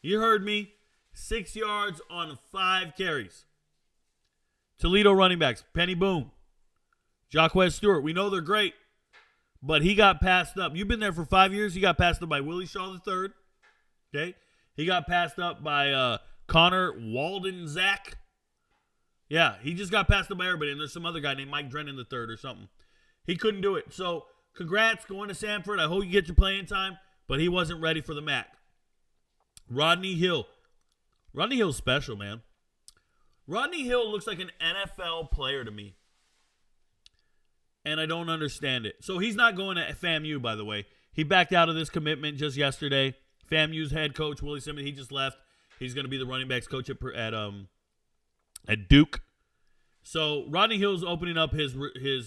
S3: You heard me. 6 yards on 5 carries. Toledo running backs, Penny Boone, Jacquez Stewart. We know they're great, but he got passed up. You've been there for 5 years. He got passed up by Willie Shaw III. Okay? He got passed up by Connor Walden-Zach. Yeah, he just got passed up by everybody. And there's some other guy named Mike Drennan III or something. He couldn't do it. So, congrats going to Sanford. I hope you get your playing time, but he wasn't ready for the MAC. Rodney Hill. Rodney Hill's special, man. Rodney Hill looks like an NFL player to me. And I don't understand it. So he's not going to FAMU, by the way. He backed out of this commitment just yesterday. FAMU's head coach, Willie Simmons, he just left. He's going to be the running backs coach at Duke. So Rodney Hill's opening up his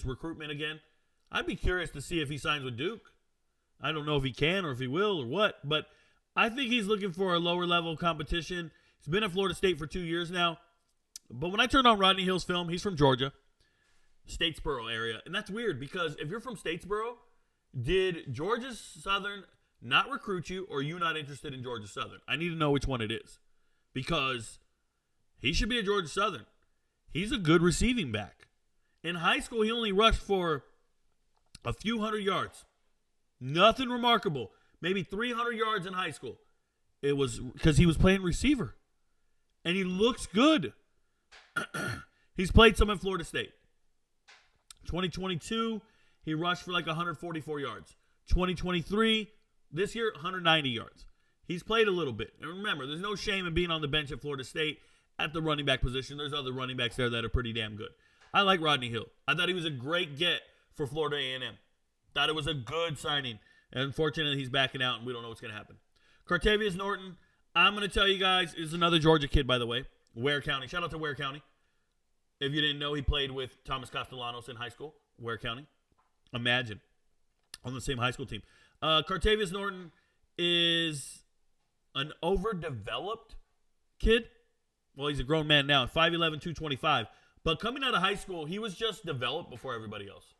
S3: recruitment again. I'd be curious to see if he signs with Duke. I don't know if he can or if he will or what, but I think he's looking for a lower level competition. He's been at Florida State for 2 years now. But when I turned on Rodney Hill's film, he's from Georgia, Statesboro area. And that's weird because if you're from Statesboro, did Georgia Southern not recruit you or are you not interested in Georgia Southern? I need to know which one it is because he should be at Georgia Southern. He's a good receiving back. In high school, he only rushed for a few hundred yards. Nothing remarkable. Maybe 300 yards in high school. It was because he was playing receiver. And he looks good. He's played some at Florida State. 2022, he rushed for like 144 yards. 2023, this year, 190 yards. He's played a little bit. And remember, there's no shame in being on the bench at Florida State at the running back position. There's other running backs there that are pretty damn good. I like Rodney Hill. I thought he was a great get for Florida A&M. Thought it was a good signing. And unfortunately, he's backing out, and we don't know what's going to happen. Cartavius Norton, I'm going to tell you guys, is another Georgia kid, by the way. Ware County. Shout out to Ware County. If you didn't know, he played with Thomas Castellanos in high school, Ware County. Imagine. On the same high school team. Cartavius Norton is an overdeveloped kid. Well, he's a grown man now, 5'11", 225. But coming out of high school, he was just developed before everybody else.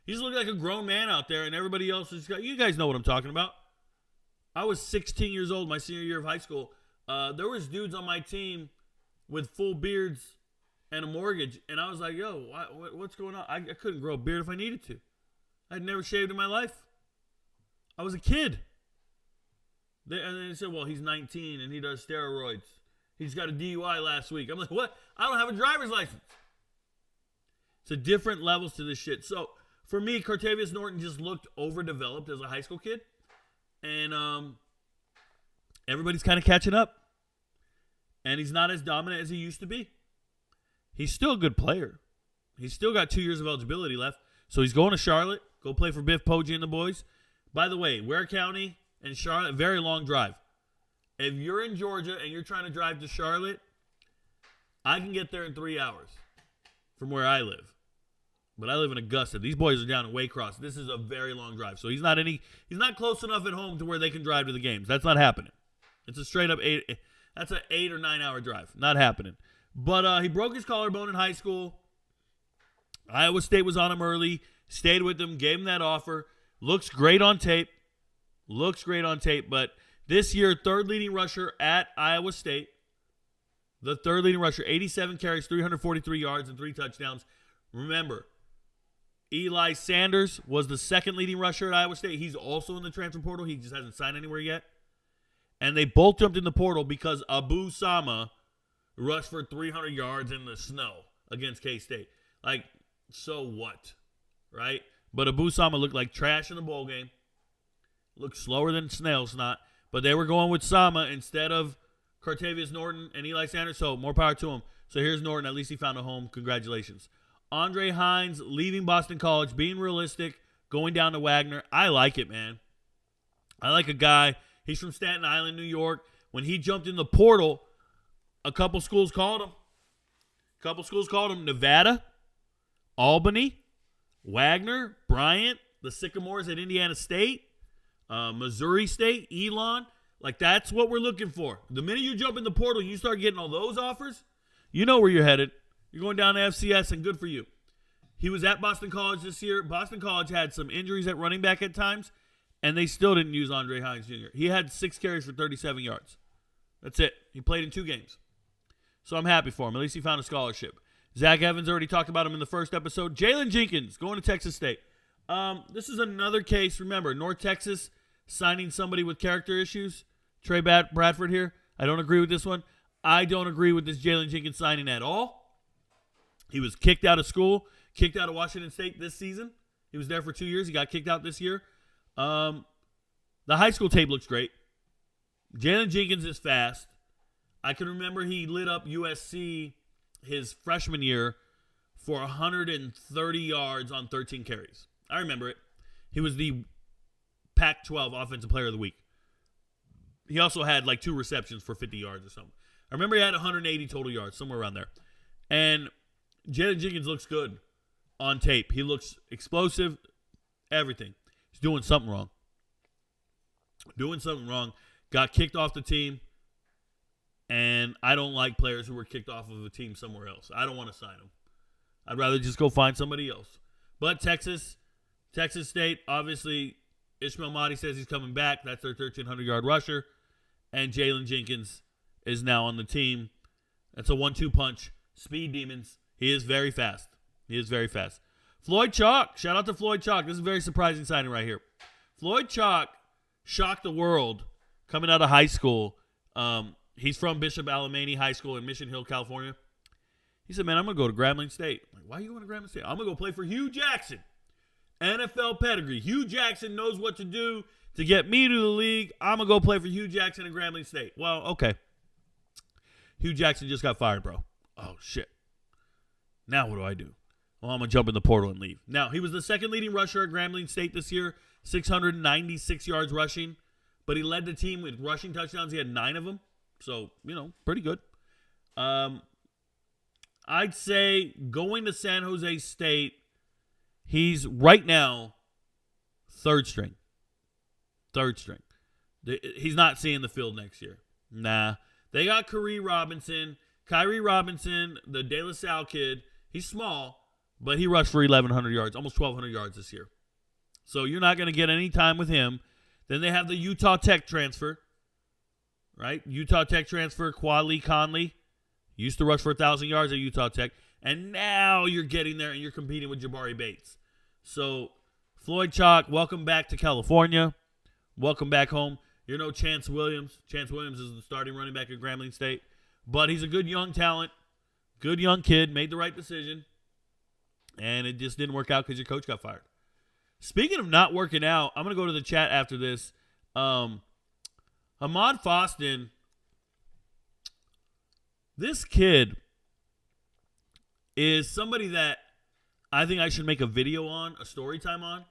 S3: He's looking like a grown man out there, and everybody else is got. You guys know what I'm talking about. I was 16 years old my senior year of high school. There was dudes on my team with full beards and a mortgage, and I was like, yo, what's going on? I couldn't grow a beard if I needed to. I'd never shaved in my life. I was a kid. And they said, well, he's 19, and he does steroids. He's got a DUI last week. I'm like, what? I don't have a driver's license. It's a different levels to this shit. So, for me, Cartavius Norton just looked overdeveloped as a high school kid. And everybody's kind of catching up. And he's not as dominant as he used to be. He's still a good player. He's still got 2 years of eligibility left. So he's going to Charlotte. Go play for Biff Poggi and the boys. By the way, Ware County and Charlotte, very long drive. If you're in Georgia and you're trying to drive to Charlotte, I can get there in 3 hours from where I live. But I live in Augusta. These boys are down in Waycross. This is a very long drive. So he's not close enough at home to where they can drive to the games. That's not happening. It's a straight up 8 or 9 hour drive. Not happening. But he broke his collarbone in high school. Iowa State was on him early. Stayed with him. Gave him that offer. Looks great on tape. But this year, third leading rusher at Iowa State. The third leading rusher, 87 carries, 343 yards, and 3 touchdowns. Remember, Eli Sanders was the second leading rusher at Iowa State. He's also in the transfer portal. He just hasn't signed anywhere yet. And they both jumped in the portal because Abu Sama rushed for 300 yards in the snow against K-State. Like, so what? Right? But Abu Sama looked like trash in the bowl game. Looked slower than snail snot. But they were going with Sama instead of Cartavius Norton and Eli Sanders. So more power to him. So here's Norton. At least he found a home. Congratulations. Andre Hines leaving Boston College, being realistic, going down to Wagner. I like it, man. I like a guy. He's from Staten Island, New York. When he jumped in the portal, a couple schools called him. Nevada, Albany, Wagner, Bryant, the Sycamores at Indiana State, Missouri State, Elon. Like, that's what we're looking for. The minute you jump in the portal, you start getting all those offers, you know where you're headed. You're going down to FCS, and good for you. He was at Boston College this year. Boston College had some injuries at running back at times, and they still didn't use Andre Hines Jr. He had 6 carries for 37 yards. That's it. He played in 2 games. So I'm happy for him. At least he found a scholarship. Zach Evans already talked about him in the first episode. Jalen Jenkins going to Texas State. This is another case. Remember, North Texas signing somebody with character issues. Trey Bradford here. I don't agree with this one. I don't agree with this Jalen Jenkins signing at all. He was kicked out of school, kicked out of Washington State this season. He was there for 2 years. He got kicked out this year. The high school tape looks great. Jalen Jenkins is fast. I can remember he lit up USC his freshman year for 130 yards on 13 carries. I remember it. He was the Pac-12 Offensive Player of the Week. He also had like 2 receptions for 50 yards or something. I remember he had 180 total yards, somewhere around there. And Jalen Jenkins looks good on tape. He looks explosive, everything. He's doing something wrong. Got kicked off the team. And I don't like players who were kicked off of a team somewhere else. I don't want to sign them. I'd rather just go find somebody else. But Texas State, obviously, Ishmael Mahdi says he's coming back. That's their 1,300-yard rusher. And Jalen Jenkins is now on the team. That's a 1-2 punch. Speed demons. He is very fast. Floyd Chalk. Shout out to Floyd Chalk. This is a very surprising signing right here. Floyd Chalk shocked the world coming out of high school. He's from Bishop Alemany High School in Mission Hill, California. He said, man, I'm going to go to Grambling State. I'm like, why are you going to Grambling State? I'm going to go play for Hugh Jackson. NFL pedigree. Hugh Jackson knows what to do to get me to the league. I'm going to go play for Hugh Jackson at Grambling State. Well, okay. Hugh Jackson just got fired, bro. Oh, shit. Now what do I do? Well, I'm going to jump in the portal and leave. Now, he was the second leading rusher at Grambling State this year, 696 yards rushing. But he led the team with rushing touchdowns. He had 9 of them. So, pretty good. I'd say going to San Jose State, he's right now third string. He's not seeing the field next year. Nah. They got Kyrie Robinson, the De La Salle kid. He's small, but he rushed for 1,100 yards, almost 1,200 yards this year. So you're not going to get any time with him. Then they have the Utah Tech transfer, right? Utah Tech transfer, Quadley Conley. Used to rush for 1,000 yards at Utah Tech. And now you're getting there and you're competing with Jabari Bates. So, Floyd Chalk, welcome back to California. Welcome back home. You're no Chance Williams. Chance Williams is the starting running back at Grambling State. But he's a good young talent. Good young kid. Made the right decision. And it just didn't work out because your coach got fired. Speaking of not working out, I'm going to go to the chat after this. Ahmad Foston, this kid is somebody that I think I should make a video on, a story time on,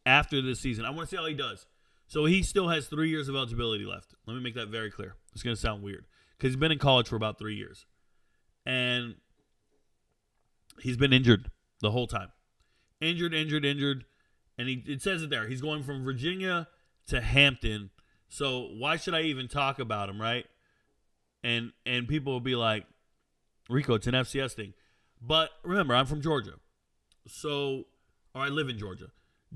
S3: after this season. I want to see how he does. So he still has 3 years of eligibility left. Let me make that very clear. It's going to sound weird because he's been in college for about 3 years. And he's been injured the whole time. Injured. And it says it there. He's going from Virginia to Hampton. So why should I even talk about him, right? And people will be like, Rico, it's an FCS thing. But remember, I'm from Georgia. Or I live in Georgia.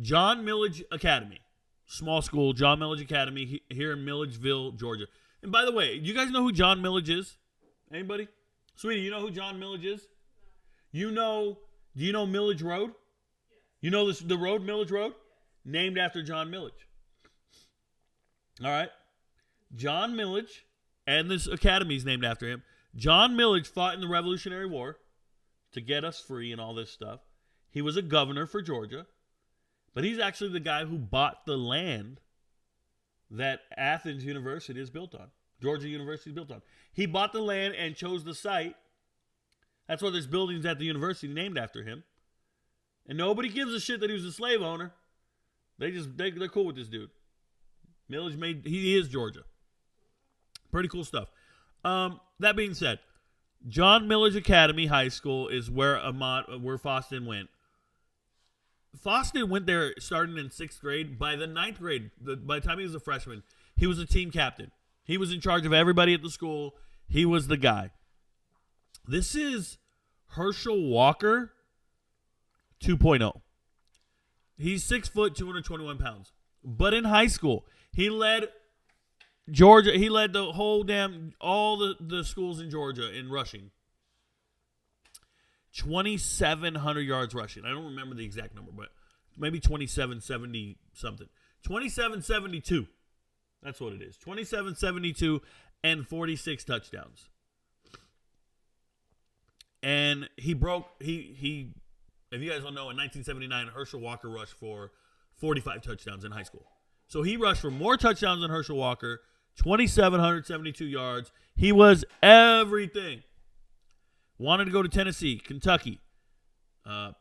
S3: John Millage Academy. Small school, John Millage Academy here in Milledgeville, Georgia. And by the way, you guys know who John Millage is? Anybody? Sweetie, you know who John Millage is? Do you know Millage Road? You know the road, Millage Road? Named after John Millage. All right. John Millage, and this academy is named after him. John Millage fought in the Revolutionary War to get us free and all this stuff. He was a governor for Georgia, but he's actually the guy who bought the land that Athens University is built on. Georgia University is built on. He bought the land and chose the site. That's why there's buildings at the university named after him. And nobody gives a shit that he was a slave owner. They're cool with this dude. Millage he is Georgia. Pretty cool stuff. That being said, John Millage Academy High School is where Foston went. Foston went there starting in 6th grade. By the 9th grade, by the time he was a freshman, he was a team captain. He was in charge of everybody at the school. He was the guy. This is Herschel Walker 2.0. He's 6 foot, 221 pounds. But in high school, he led Georgia. He led the whole all the schools in Georgia in rushing. 2,700 yards rushing. I don't remember the exact number, but maybe 2770 something. 2772. That's what it is. 2772 and 46 touchdowns. And he if you guys don't know, in 1979, Herschel Walker rushed for 45 touchdowns in high school. So he rushed for more touchdowns than Herschel Walker, 2,772 yards. He was everything. Wanted to go to Tennessee, Kentucky,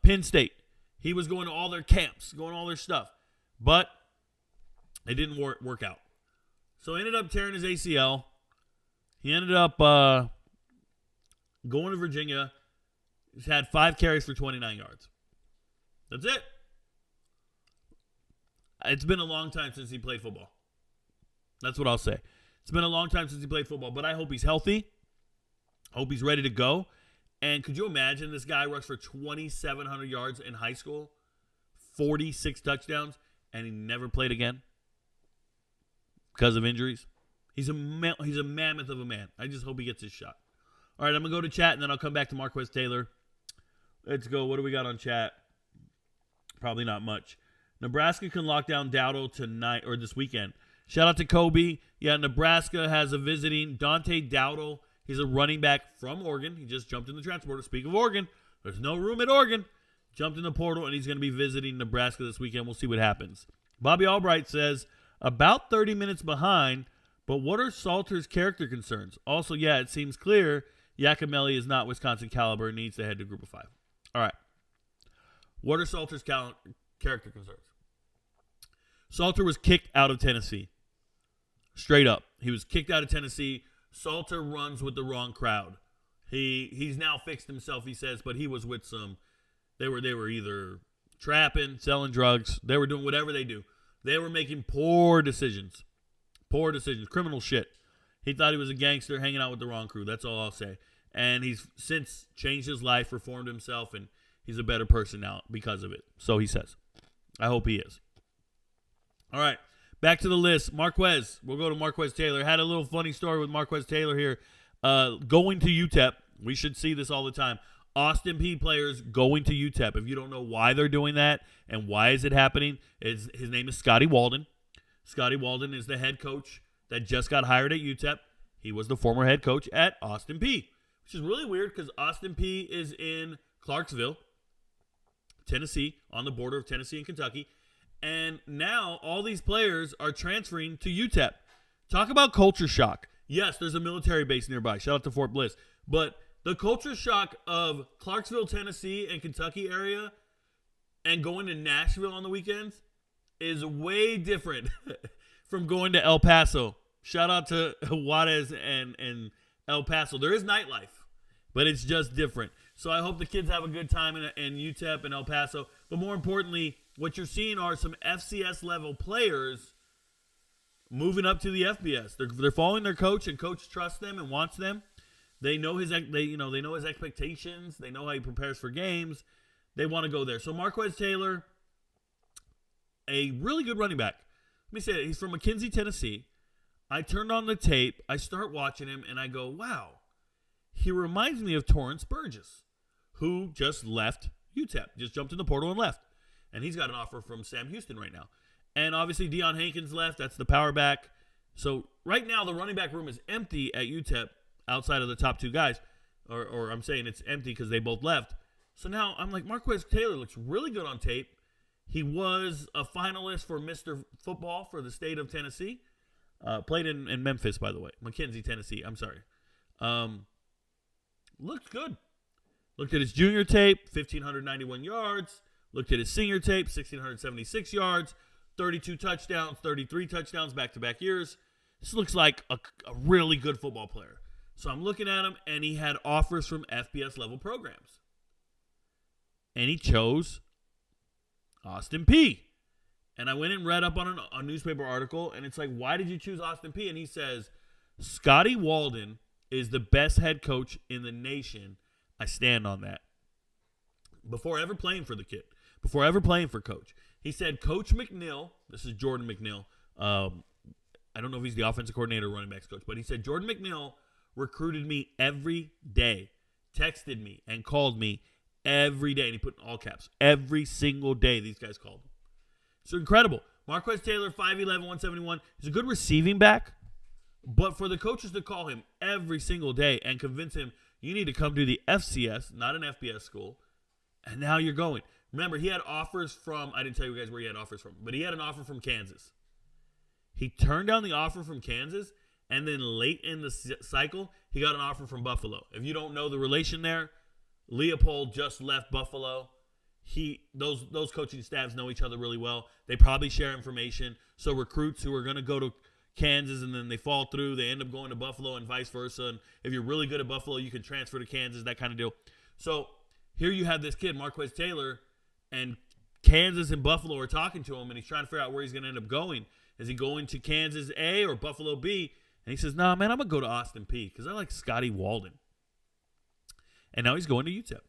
S3: Penn State. He was going to all their camps, going to all their stuff. But it didn't work out. So he ended up tearing his ACL. He ended up going to Virginia. He's had 5 carries for 29 yards. That's it. It's been a long time since he played football. That's what I'll say. It's been a long time since he played football, but I hope he's healthy. I hope he's ready to go. And could you imagine this guy rushed for 2,700 yards in high school, 46 touchdowns, and he never played again because of injuries? He's a mammoth of a man. I just hope he gets his shot. All right, I'm going to go to chat, and then I'll come back to Marquez Taylor. Let's go. What do we got on chat? Probably not much. Nebraska can lock down Dowdle tonight or this weekend. Shout out to Kobe. Yeah, Nebraska has a visiting Dante Dowdle. He's a running back from Oregon. He just jumped in the transporter. Speak of Oregon, there's no room at Oregon. Jumped in the portal, and he's going to be visiting Nebraska this weekend. We'll see what happens. Bobby Albright says, about 30 minutes behind, but what are Salter's character concerns? Also, yeah, it seems clear Yakimelli is not Wisconsin caliber and needs to head to Group of 5. All right. What are Salter's character concerns? Salter was kicked out of Tennessee. Straight up. He was kicked out of Tennessee. Salter runs with the wrong crowd. He's now fixed himself, he says, but he was with some. They were either trapping, selling drugs. They were doing whatever they do. They were making poor decisions. Poor decisions. Criminal shit. He thought he was a gangster hanging out with the wrong crew. That's all I'll say. And he's since changed his life, reformed himself, and he's a better person now because of it. So he says. I hope he is. All right. Back to the list. Marquez. We'll go to Marquez Taylor. Had a little funny story with Marquez Taylor here. Going to UTEP. We should see this all the time. Austin Peay players going to UTEP. If you don't know why they're doing that and why is it happening, his name is Scotty Walden. Scotty Walden is the head coach that just got hired at UTEP. He was the former head coach at Austin Peay, which is really weird because Austin Peay is in Clarksville, Tennessee, on the border of Tennessee and Kentucky. And now all these players are transferring to UTEP. Talk about culture shock. Yes, there's a military base nearby. Shout out to Fort Bliss. But the culture shock of Clarksville, Tennessee, and Kentucky area and going to Nashville on the weekends is way different from going to El Paso. Shout out to Juarez and El Paso. There is nightlife, but it's just different. So I hope the kids have a good time in UTEP and El Paso. But more importantly, what you're seeing are some FCS level players moving up to the FBS. They're following their coach, and coach trusts them and wants them. They know his expectations. They know how he prepares for games. They want to go there. So Marquez Taylor, a really good running back. Let me say it. He's from McKinsey, Tennessee. I turned on the tape. I start watching him, and I go, wow. He reminds me of Torrance Burgess, who just left UTEP, just jumped in the portal and left. and he's got an offer from Sam Houston right now. And obviously Deion Hankins left. That's the power back. So right now the running back room is empty at UTEP outside of the top two guys. Or I'm saying it's empty because they both left. So now I'm like, Marquez Taylor looks really good on tape. He was a finalist for Mr. Football for the state of Tennessee. Played in Memphis, by the way. McKenzie, Tennessee. I'm sorry. Looked good. Looked at his junior tape, 1,591 yards. Looked at his senior tape, 1,676 yards. 32 touchdowns, 33 touchdowns back-to-back years. This looks like a really good football player. So I'm looking at him, and he had offers from FBS-level programs. And he chose Austin Peay. And I went and read up on a newspaper article, and it's like, why did you choose Austin Peay? And he says, Scotty Walden is the best head coach in the nation. I stand on that. Before ever playing for the kid, before ever playing for Coach, he said, Coach McNeil, this is Jordan McNeil. I don't know if he's the offensive coordinator or running backs coach, but he said, Jordan McNeil recruited me every day, texted me, and called me every day. And he put in all caps. Every single day these guys called him. So incredible. Marquez Taylor, 5'11", 171. He's a good receiving back. But for the coaches to call him every single day and convince him, you need to come to the FCS, not an FBS school, and now you're going. Remember, he had offers from, I didn't tell you guys where he had offers from, but he had an offer from Kansas. He turned down the offer from Kansas, and then late in the cycle, he got an offer from Buffalo. If you don't know the relation there, Leopold just left Buffalo. Those coaching staffs know each other really well. They probably share information. So recruits who are going to go to Kansas and then they fall through, they end up going to Buffalo and vice versa. And if you're really good at Buffalo, you can transfer to Kansas, that kind of deal. So here you have this kid, Marquez Taylor, and Kansas and Buffalo are talking to him, and he's trying to figure out where he's going to end up going. Is he going to Kansas A or Buffalo B? And he says, nah, man, I'm going to go to Austin Peay because I like Scotty Walden. And now he's going to UTEP.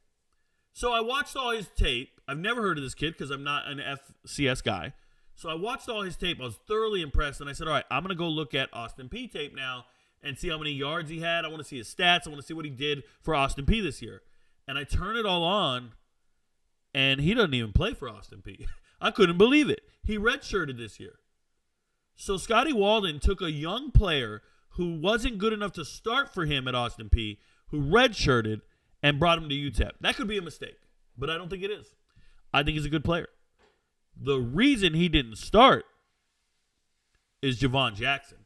S3: So I watched all his tape. I've never heard of this kid because I'm not an FCS guy. So I watched all his tape. I was thoroughly impressed. And I said, all right, I'm going to go look at Austin Peay tape now and see how many yards he had. I want to see his stats. I want to see what he did for Austin Peay this year. And I turn it all on, and he doesn't even play for Austin Peay. I couldn't believe it. He redshirted this year. So Scotty Walden took a young player who wasn't good enough to start for him at Austin Peay, who redshirted, and brought him to UTEP. That could be a mistake, but I don't think it is. I think he's a good player. The reason he didn't start is Javon Jackson.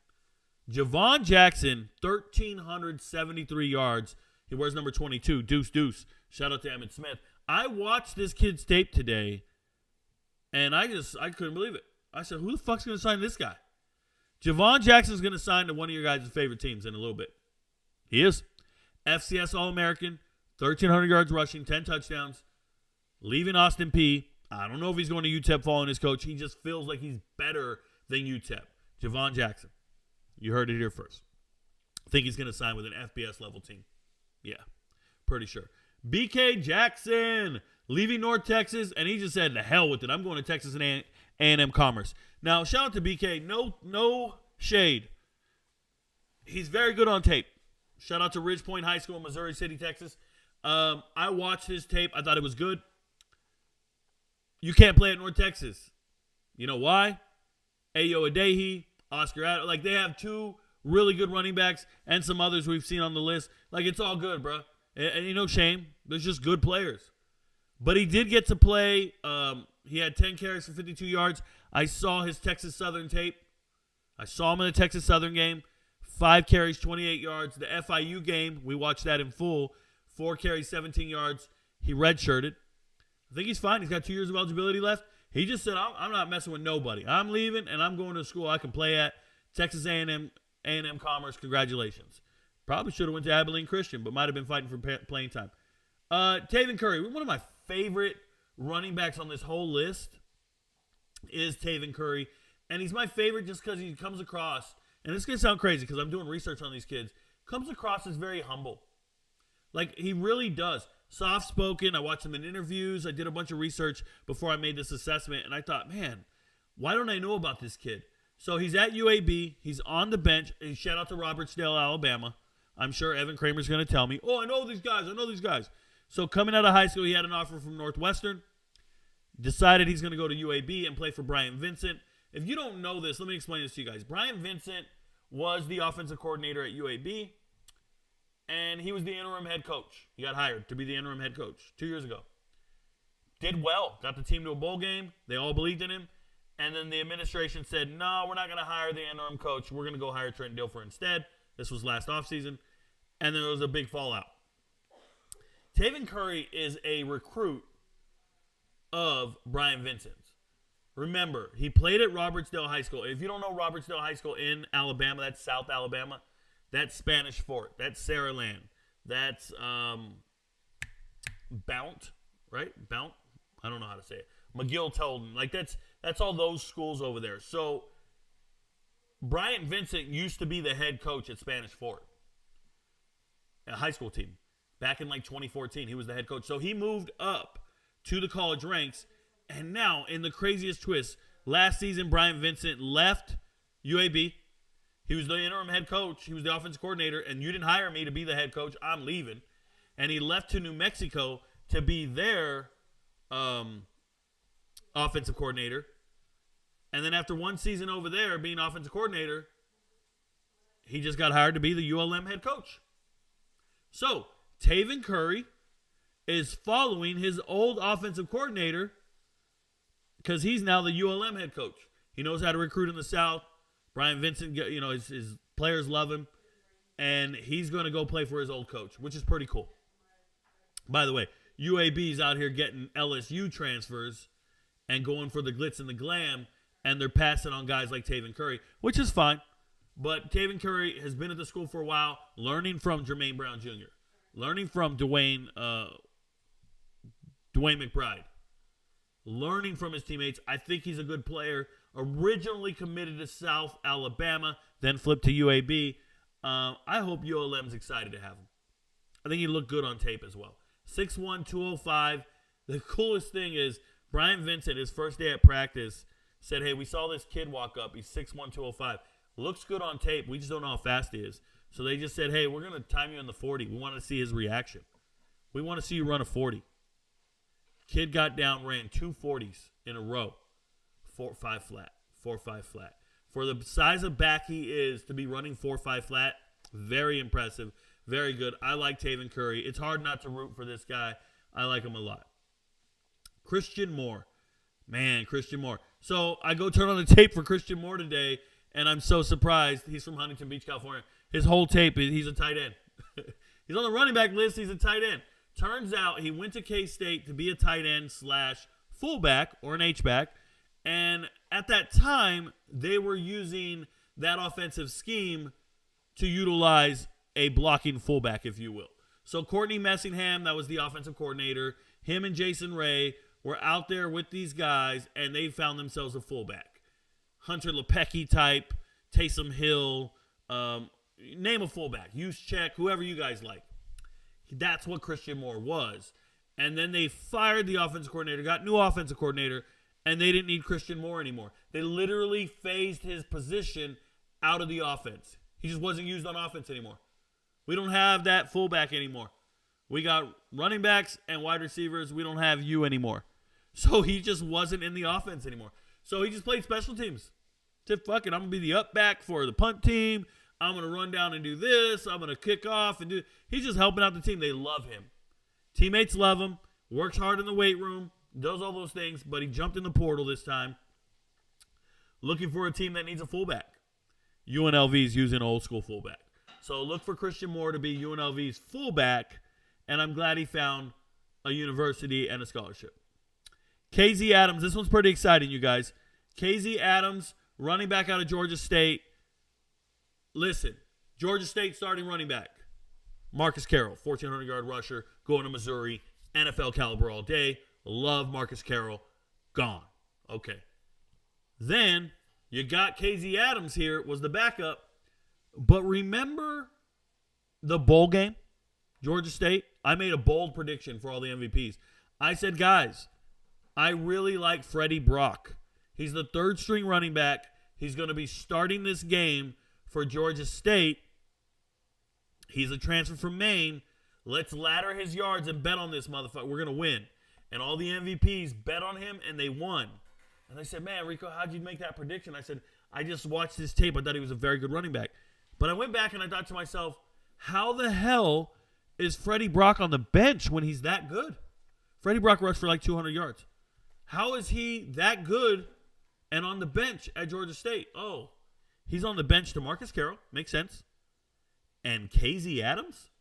S3: Javon Jackson, 1,373 yards. He wears number 22, Deuce. Shout out to Emmitt Smith. I watched this kid's tape today, and I couldn't believe it. I said, who the fuck's going to sign this guy? Javon Jackson's going to sign to one of your guys' favorite teams in a little bit. He is. FCS All-American, 1,300 yards rushing, 10 touchdowns, leaving Austin Peay. I don't know if he's going to UTEP following his coach. He just feels like he's better than UTEP. Javon Jackson. You heard it here first. I think he's going to sign with an FBS level team. Yeah, pretty sure. BK Jackson, leaving North Texas, and he just said, to hell with it. I'm going to Texas and A&M Commerce. Now, shout out to BK. No shade. He's very good on tape. Shout out to Ridge Point High School in Missouri City, Texas. I watched his tape. I thought it was good. You can't play at North Texas. You know why? Ayo Adehi, Oscar Adams. Like, they have two really good running backs and some others we've seen on the list. Like, it's all good, bro. And you know, shame. There's just good players. But he did get to play. He had 10 carries for 52 yards. I saw his Texas Southern tape. I saw him in the Texas Southern game. 5 carries, 28 yards. The FIU game, we watched that in full. 4 carries, 17 yards. He redshirted. I think he's fine. He's got 2 years of eligibility left. He just said, I'm not messing with nobody. I'm leaving, and I'm going to a school I can play at. Texas A&M Commerce, congratulations. Probably should have went to Abilene Christian, but might have been fighting for playing time. Taven Curry, one of my favorite running backs on this whole list is Taven Curry. And he's my favorite just because he comes across, and this is going to sound crazy because I'm doing research on these kids, comes across as very humble. Like, he really does. Soft-spoken. I watched him in interviews. I did a bunch of research before I made this assessment, and I thought, man, why don't I know about this kid? So he's at UAB. He's on the bench. And shout out to Robertsdale, Alabama. I'm sure Evan Kramer's going to tell me, I know these guys. So coming out of high school, he had an offer from Northwestern. decided he's going to go to UAB and play for Brian Vincent. If you don't know this, let me explain this to you guys. Brian Vincent was the offensive coordinator at UAB, and he was the interim head coach. He got hired to be the interim head coach 2 years ago. Did well. Got the team to a bowl game. They all believed in him. And then the administration said, no, we're not going to hire the interim coach. We're going to go hire Trent Dilfer instead. This was last offseason. And then there was a big fallout. Taven Curry is a recruit of Brian Vincent's. Remember, he played at Robertsdale High School. If you don't know Robertsdale High School in Alabama, that's South Alabama. That's Spanish Fort. That's Saraland. That's Blount, right? Blount? I don't know how to say it. McGill Tolden. Like, that's all those schools over there. So, Brian Vincent used to be the head coach at Spanish Fort, a high school team. Back in, 2014, he was the head coach. So, he moved up to the college ranks. And now, in the craziest twist, last season, Brian Vincent left UAB. He was the interim head coach. He was the offensive coordinator. And you didn't hire me to be the head coach. I'm leaving. And he left to New Mexico to be their offensive coordinator. And then after one season over there being offensive coordinator, he just got hired to be the ULM head coach. So, Taven Curry is following his old offensive coordinator because he's now the ULM head coach. He knows how to recruit in the South. Brian Vincent, his players love him. And he's going to go play for his old coach, which is pretty cool. By the way, UAB's out here getting LSU transfers and going for the glitz and the glam, and they're passing on guys like Taven Curry, which is fine. But Taven Curry has been at the school for a while, learning from Jermaine Brown Jr., learning from Dwayne McBride, learning from his teammates. I think he's a good player. Originally committed to South Alabama, then flipped to UAB. I hope ULM's excited to have him. I think he looked good on tape as well. 6'1", 205. The coolest thing is Brian Vincent, his first day at practice, said, hey, we saw this kid walk up. He's 6'1", 205. Looks good on tape. We just don't know how fast he is. So they just said, hey, we're going to time you in the 40. We want to see his reaction. We want to see you run a 40. Kid got down, ran 2 40s in a row. 4.5 flat. 4.5 flat. For the size of back he is to be running 4.5 flat, very impressive. Very good. I like Taven Curry. It's hard not to root for this guy. I like him a lot. Christian Moore. Man, Christian Moore. So I go turn on the tape for Christian Moore today, and I'm so surprised. He's from Huntington Beach, California. His whole tape, he's a tight end. He's on the running back list. He's a tight end. Turns out he went to K-State to be a tight end / fullback or an H-back. And at that time, they were using that offensive scheme to utilize a blocking fullback, if you will. So Courtney Messingham, that was the offensive coordinator, him and Jason Ray were out there with these guys, and they found themselves a fullback. Hunter Lepecki type, Taysom Hill, name a fullback. Juszczyk, whoever you guys like. That's what Christian Moore was. And then they fired the offensive coordinator, got new offensive coordinator, and they didn't need Christian Moore anymore. They literally phased his position out of the offense. He just wasn't used on offense anymore. We don't have that fullback anymore. We got running backs and wide receivers. We don't have you anymore. So he just wasn't in the offense anymore. So he just played special teams. Said, fuck it, I'm going to be the up back for the punt team. I'm going to run down and do this. I'm going to kick off and do. He's just helping out the team. They love him. Teammates love him. Works hard in the weight room. Does all those things. But he jumped in the portal this time. Looking for a team that needs a fullback. UNLV's using old school fullback. So look for Christian Moore to be UNLV's fullback, and I'm glad he found a university and a scholarship. KZ Adams, this one's pretty exciting, you guys. KZ Adams, running back out of Georgia State. Listen, Georgia State starting running back. Marcus Carroll, 1,400-yard rusher, going to Missouri, NFL caliber all day. Love Marcus Carroll. Gone. Okay. Then you got KZ Adams here, was the backup. But remember the bowl game, Georgia State? I made a bold prediction for all the MVPs. I said, guys, I really like Freddie Brock. He's the third string running back. He's going to be starting this game for Georgia State. He's a transfer from Maine. Let's ladder his yards and bet on this motherfucker. We're going to win. And all the MVPs bet on him, and they won. And they said, man, Rico, how'd you make that prediction? I said, I just watched his tape. I thought he was a very good running back. But I went back and I thought to myself, how the hell is Freddie Brock on the bench when he's that good? Freddie Brock rushed for like 200 yards. How is he that good and on the bench at Georgia State? Oh, he's on the bench to Marcus Carroll. Makes sense. And KZ Adams?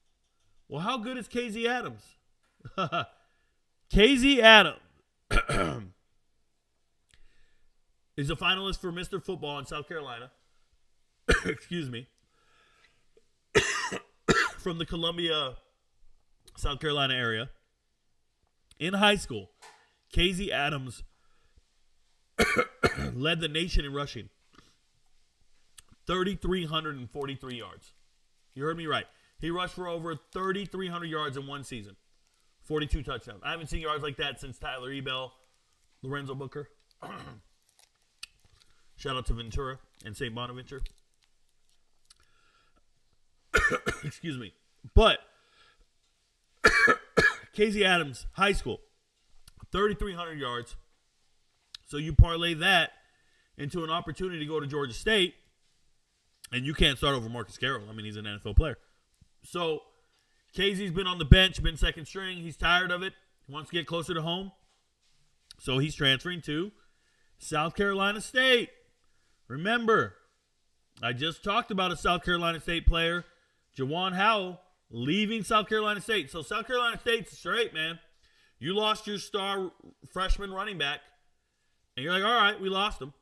S3: Well, how good is KZ Adams? KZ Adams is a finalist for Mr. Football in South Carolina. Excuse me. From the Columbia, South Carolina area. In high school, KZ Adams led the nation in rushing. 3,343 yards. You heard me right. He rushed for over 3,300 yards in one season. 42 touchdowns. I haven't seen yards like that since Tyler Ebell, Lorenzo Booker. Shout out to Ventura and St. Bonaventure. Excuse me. But KZ Adams, high school, 3,300 yards. So you parlay that into an opportunity to go to Georgia State, and you can't start over Marcus Carroll. I mean, he's an NFL player. So KZ's been on the bench, been second string. He's tired of it. He wants to get closer to home. So he's transferring to South Carolina State. Remember, I just talked about a South Carolina State player, Jawan Howell, leaving South Carolina State. So South Carolina State's straight, man. You lost your star freshman running back, and you're like, all right, we lost him.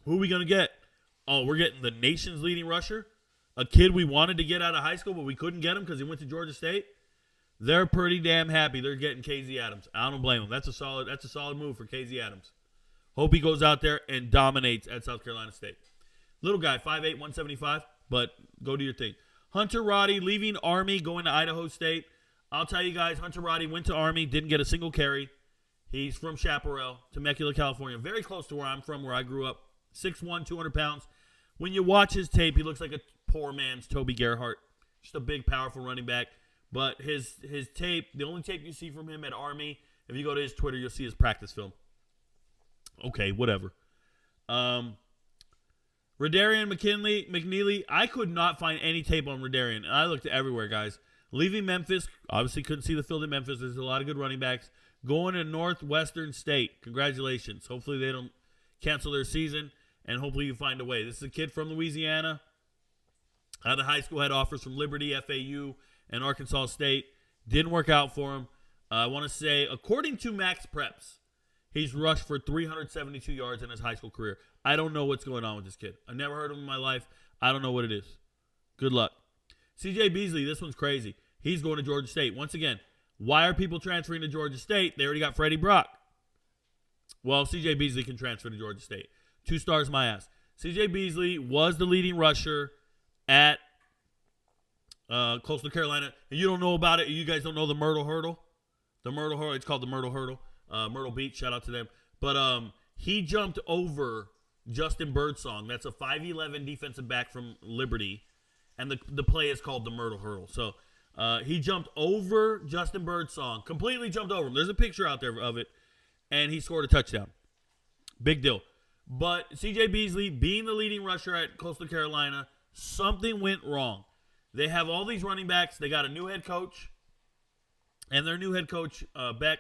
S3: Who are we going to get? Oh, we're getting the nation's leading rusher, a kid we wanted to get out of high school, but we couldn't get him because he went to Georgia State. They're pretty damn happy they're getting KZ Adams. I don't blame them. That's a solid move for KZ Adams. Hope he goes out there and dominates at South Carolina State. Little guy, 5'8", 175, but go do your thing. Hunter Roddy leaving Army, going to Idaho State. I'll tell you guys, Hunter Roddy went to Army, didn't get a single carry. He's from Chaparral, Temecula, California. Very close to where I'm from, where I grew up. 6'1", 200 pounds. When you watch his tape, he looks like a poor man's Toby Gerhart. Just a big, powerful running back. But his tape, the only tape you see from him at Army, if you go to his Twitter, you'll see his practice film. Okay, whatever. Radarian McNeely, I could not find any tape on Radarian. And I looked everywhere, guys. Leaving Memphis, obviously couldn't see the field in Memphis. There's a lot of good running backs. Going to Northwestern State. Congratulations. Hopefully they don't cancel their season, and hopefully you find a way. This is a kid from Louisiana. Out of high school, had offers from Liberty, FAU, and Arkansas State. Didn't work out for him. I want to say, according to Max Preps, he's rushed for 372 yards in his high school career. I don't know what's going on with this kid. I never heard of him in my life. I don't know what it is. Good luck. CJ Beasley, this one's crazy. He's going to Georgia State. Once again, why are people transferring to Georgia State? They already got Freddie Brock. Well, CJ Beasley can transfer to Georgia State. 2 stars my ass. CJ Beasley was the leading rusher at Coastal Carolina. And you don't know about it. You guys don't know the Myrtle Hurdle? The Myrtle Hurdle. It's called the Myrtle Hurdle. Myrtle Beach. Shout out to them. But he jumped over Justin Birdsong. That's a 5'11" defensive back from Liberty. And the play is called the Myrtle Hurdle. So he jumped over Justin Birdsong. Completely jumped over him. There's a picture out there of it. And he scored a touchdown. Big deal. But C.J. Beasley, being the leading rusher at Coastal Carolina, something went wrong. They have all these running backs. They got a new head coach. And their new head coach, Beck,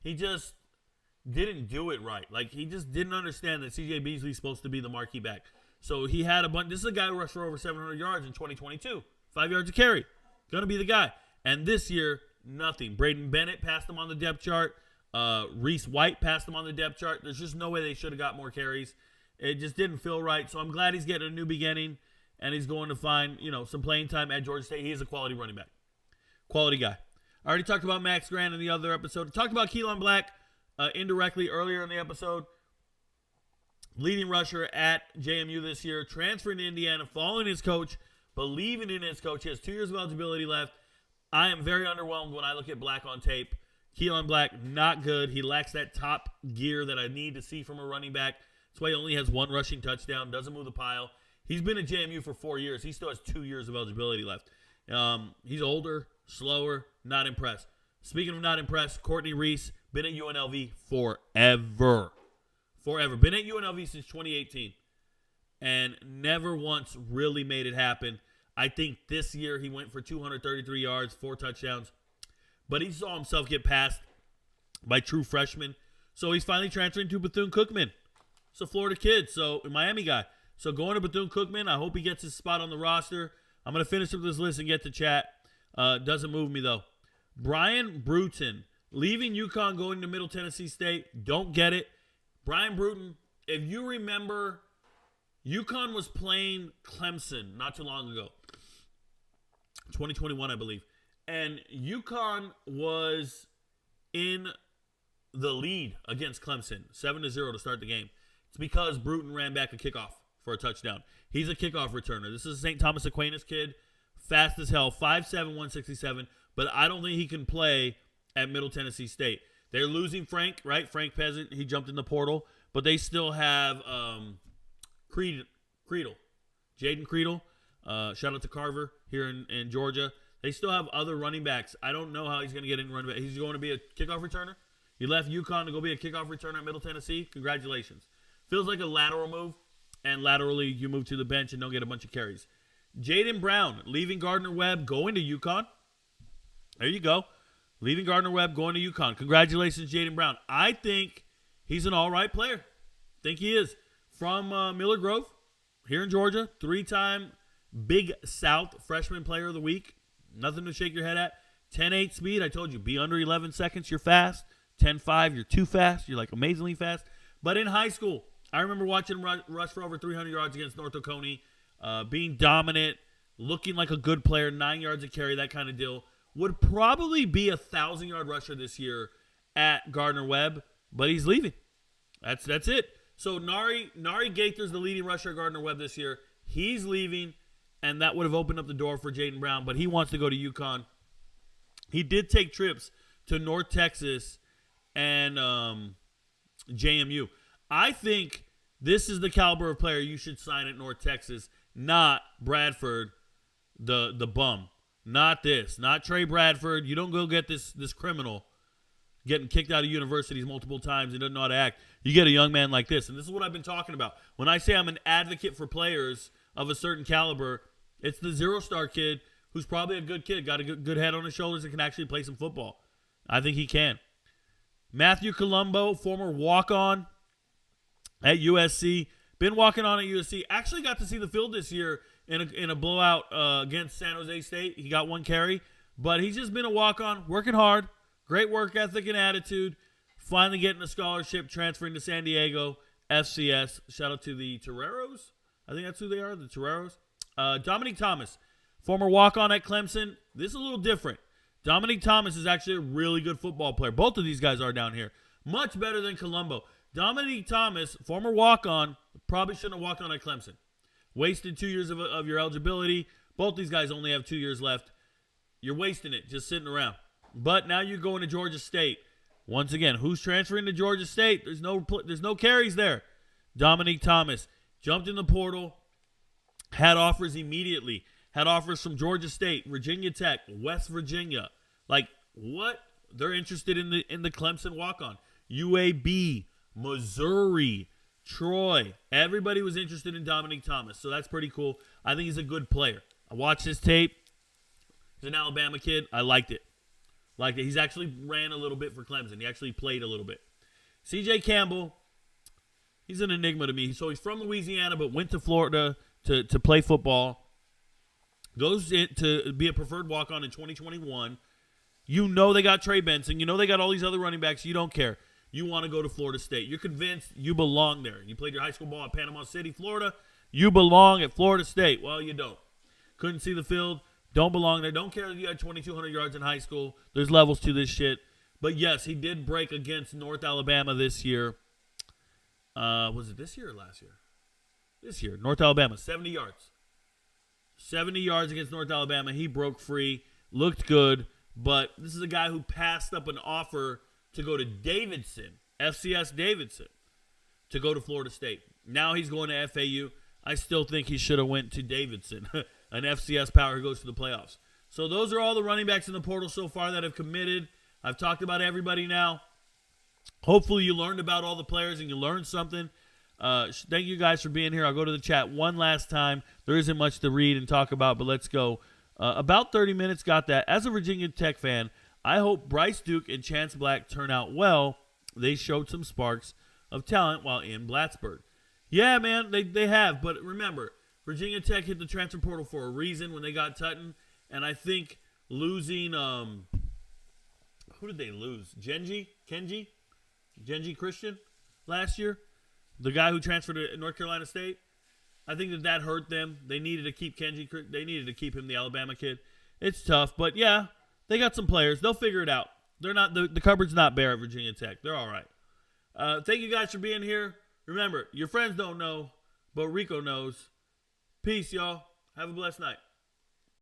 S3: he just didn't do it right. Like, he just didn't understand that C.J. Beasley's supposed to be the marquee back. So he had a bunch. This is a guy who rushed for over 700 yards in 2022. 5 yards a carry. Gonna be the guy. And this year, nothing. Braden Bennett passed him on the depth chart. Reese White passed him on the depth chart. There's just no way they should have got more carries. It just didn't feel right. So I'm glad he's getting a new beginning, and he's going to find, some playing time at Georgia State. He is a quality running back. Quality guy. I already talked about Max Grant in the other episode. Talked about Keelan Black indirectly earlier in the episode. Leading rusher at JMU this year, transferring to Indiana, following his coach, believing in his coach. He has 2 years of eligibility left. I am very underwhelmed when I look at Black on tape. Keelan Black, not good. He lacks that top gear that I need to see from a running back. That's why he only has 1 rushing touchdown, doesn't move the pile. He's been at JMU for 4 years. He still has 2 years of eligibility left. He's older, slower, not impressed. Speaking of not impressed, Courtney Reese, Been at UNLV forever. Forever. Been at UNLV since 2018. And never once really made it happen. I think this year he went for 233 yards, 4 touchdowns. But he saw himself get passed by true freshmen. So he's finally transferring to Bethune-Cookman. It's a Florida kid, so a Miami guy. So going to Bethune-Cookman, I hope he gets his spot on the roster. I'm going to finish up this list and get to chat. Doesn't move me, though. Brian Bruton, leaving UConn, going to Middle Tennessee State. Don't get it. Brian Bruton, if you remember, UConn was playing Clemson not too long ago. 2021, I believe. And UConn was in the lead against Clemson, 7-0 to start the game. It's because Bruton ran back a kickoff for a touchdown. He's a kickoff returner. This is a St. Thomas Aquinas kid, fast as hell, 5'7", 167, but I don't think he can play at Middle Tennessee State. They're losing Frank, right? Frank Peasant, he jumped in the portal, but they still have Creedle, Jaden Creedle. Shout out to Carver here in Georgia. They still have other running backs. I don't know how he's going to get in running back. He's going to be a kickoff returner. He left UConn to go be a kickoff returner at Middle Tennessee. Congratulations. Feels like a lateral move, and laterally you move to the bench and don't get a bunch of carries. Jaden Brown, leaving Gardner-Webb, going to UConn. There you go. Leaving Gardner-Webb, going to UConn. Congratulations, Jaden Brown. I think he's an all-right player. Think he is. From Miller Grove, here in Georgia, 3-time Big South Freshman Player of the Week. Nothing to shake your head at. 10.8 speed. I told you, be under 11 seconds, you're fast. 10.5, you're too fast. You're like amazingly fast. But in high school, I remember watching him rush for over 300 yards against North Oconee, being dominant, looking like a good player, 9 yards a carry, that kind of deal. Would probably be a 1,000-yard rusher this year at Gardner-Webb, but he's leaving. That's it. So Nari Gaither's the leading rusher at Gardner-Webb this year. He's leaving, and that would have opened up the door for Jaden Brown, but he wants to go to UConn. He did take trips to North Texas and JMU. I think this is the caliber of player you should sign at North Texas, not Bradford, the bum. Not this. Not Trey Bradford. You don't go get this criminal getting kicked out of universities multiple times and doesn't know how to act. You get a young man like this. And this is what I've been talking about. When I say I'm an advocate for players of a certain caliber, it's the zero-star kid who's probably a good kid, got a good head on his shoulders and can actually play some football. I think he can. Matthew Colombo, former walk-on at USC. Been walking on at USC. Actually got to see the field this year in a blowout against San Jose State. He got 1 carry. But he's just been a walk-on, working hard, great work ethic and attitude. Finally getting a scholarship, transferring to San Diego, FCS. Shout out to the Toreros. I think that's who they are, the Toreros. Dominique Thomas, former walk-on at Clemson. This is a little different. Dominique Thomas is actually a really good football player. Both of these guys are down here. Much better than Colombo. Dominique Thomas, former walk-on, probably shouldn't have walked on at Clemson. Wasted 2 years of your eligibility. Both these guys only have 2 years left. You're wasting it just sitting around. But now you're going to Georgia State. Once again, who's transferring to Georgia State? There's no carries there. Dominique Thomas jumped in the portal, had offers immediately. Had offers from Georgia State, Virginia Tech, West Virginia. Like, what? They're interested in the Clemson walk-on. UAB, Missouri, Troy. Everybody was interested in Dominique Thomas, so that's pretty cool. I think he's a good player. I watched his tape. He's an Alabama kid. I liked it. He's actually ran a little bit for Clemson. He actually played a little bit. CJ Campbell, he's an enigma to me. So he's from Louisiana, but went to Florida to play football. Goes in to be a preferred walk-on in 2021. You know they got Trey Benson. You know they got all these other running backs. You don't care. You want to go to Florida State. You're convinced you belong there. You played your high school ball at Panama City, Florida. You belong at Florida State. Well, you don't. Couldn't see the field. Don't belong there. Don't care that you had 2,200 yards in high school. There's levels to this shit. But, yes, he did break against North Alabama this year. Was it this year or last year? This year. North Alabama, 70 yards. 70 yards against North Alabama. He broke free, looked good, but this is a guy who passed up an offer to go to Davidson, FCS Davidson, to go to Florida State. Now he's going to FAU. I still think he should have went to Davidson, an FCS power who goes to the playoffs. So those are all the running backs in the portal so far that have committed. I've talked about everybody now. hopefully you learned about all the players and you learned something. Thank you guys for being here. I'll go to the chat one last time. There isn't much to read and talk about, but let's go. About 30 minutes, got that. As a Virginia Tech fan, I hope Bryce Duke and Chance Black turn out well. They showed some sparks of talent while in Plattsburgh. Yeah, man, they have. But remember, Virginia Tech hit the transfer portal for a reason when they got Tutton. And I think losing, who did they lose? Kenji Christian last year? The guy who transferred to North Carolina State? I think that hurt them. They needed to keep Kenji. They needed to keep him, the Alabama kid. It's tough, but yeah, they got some players. They'll figure it out. They're not the cupboard's not bare at Virginia Tech. They're all right. Thank you guys for being here. Remember, your friends don't know, but Rico knows. Peace, y'all. Have a blessed night.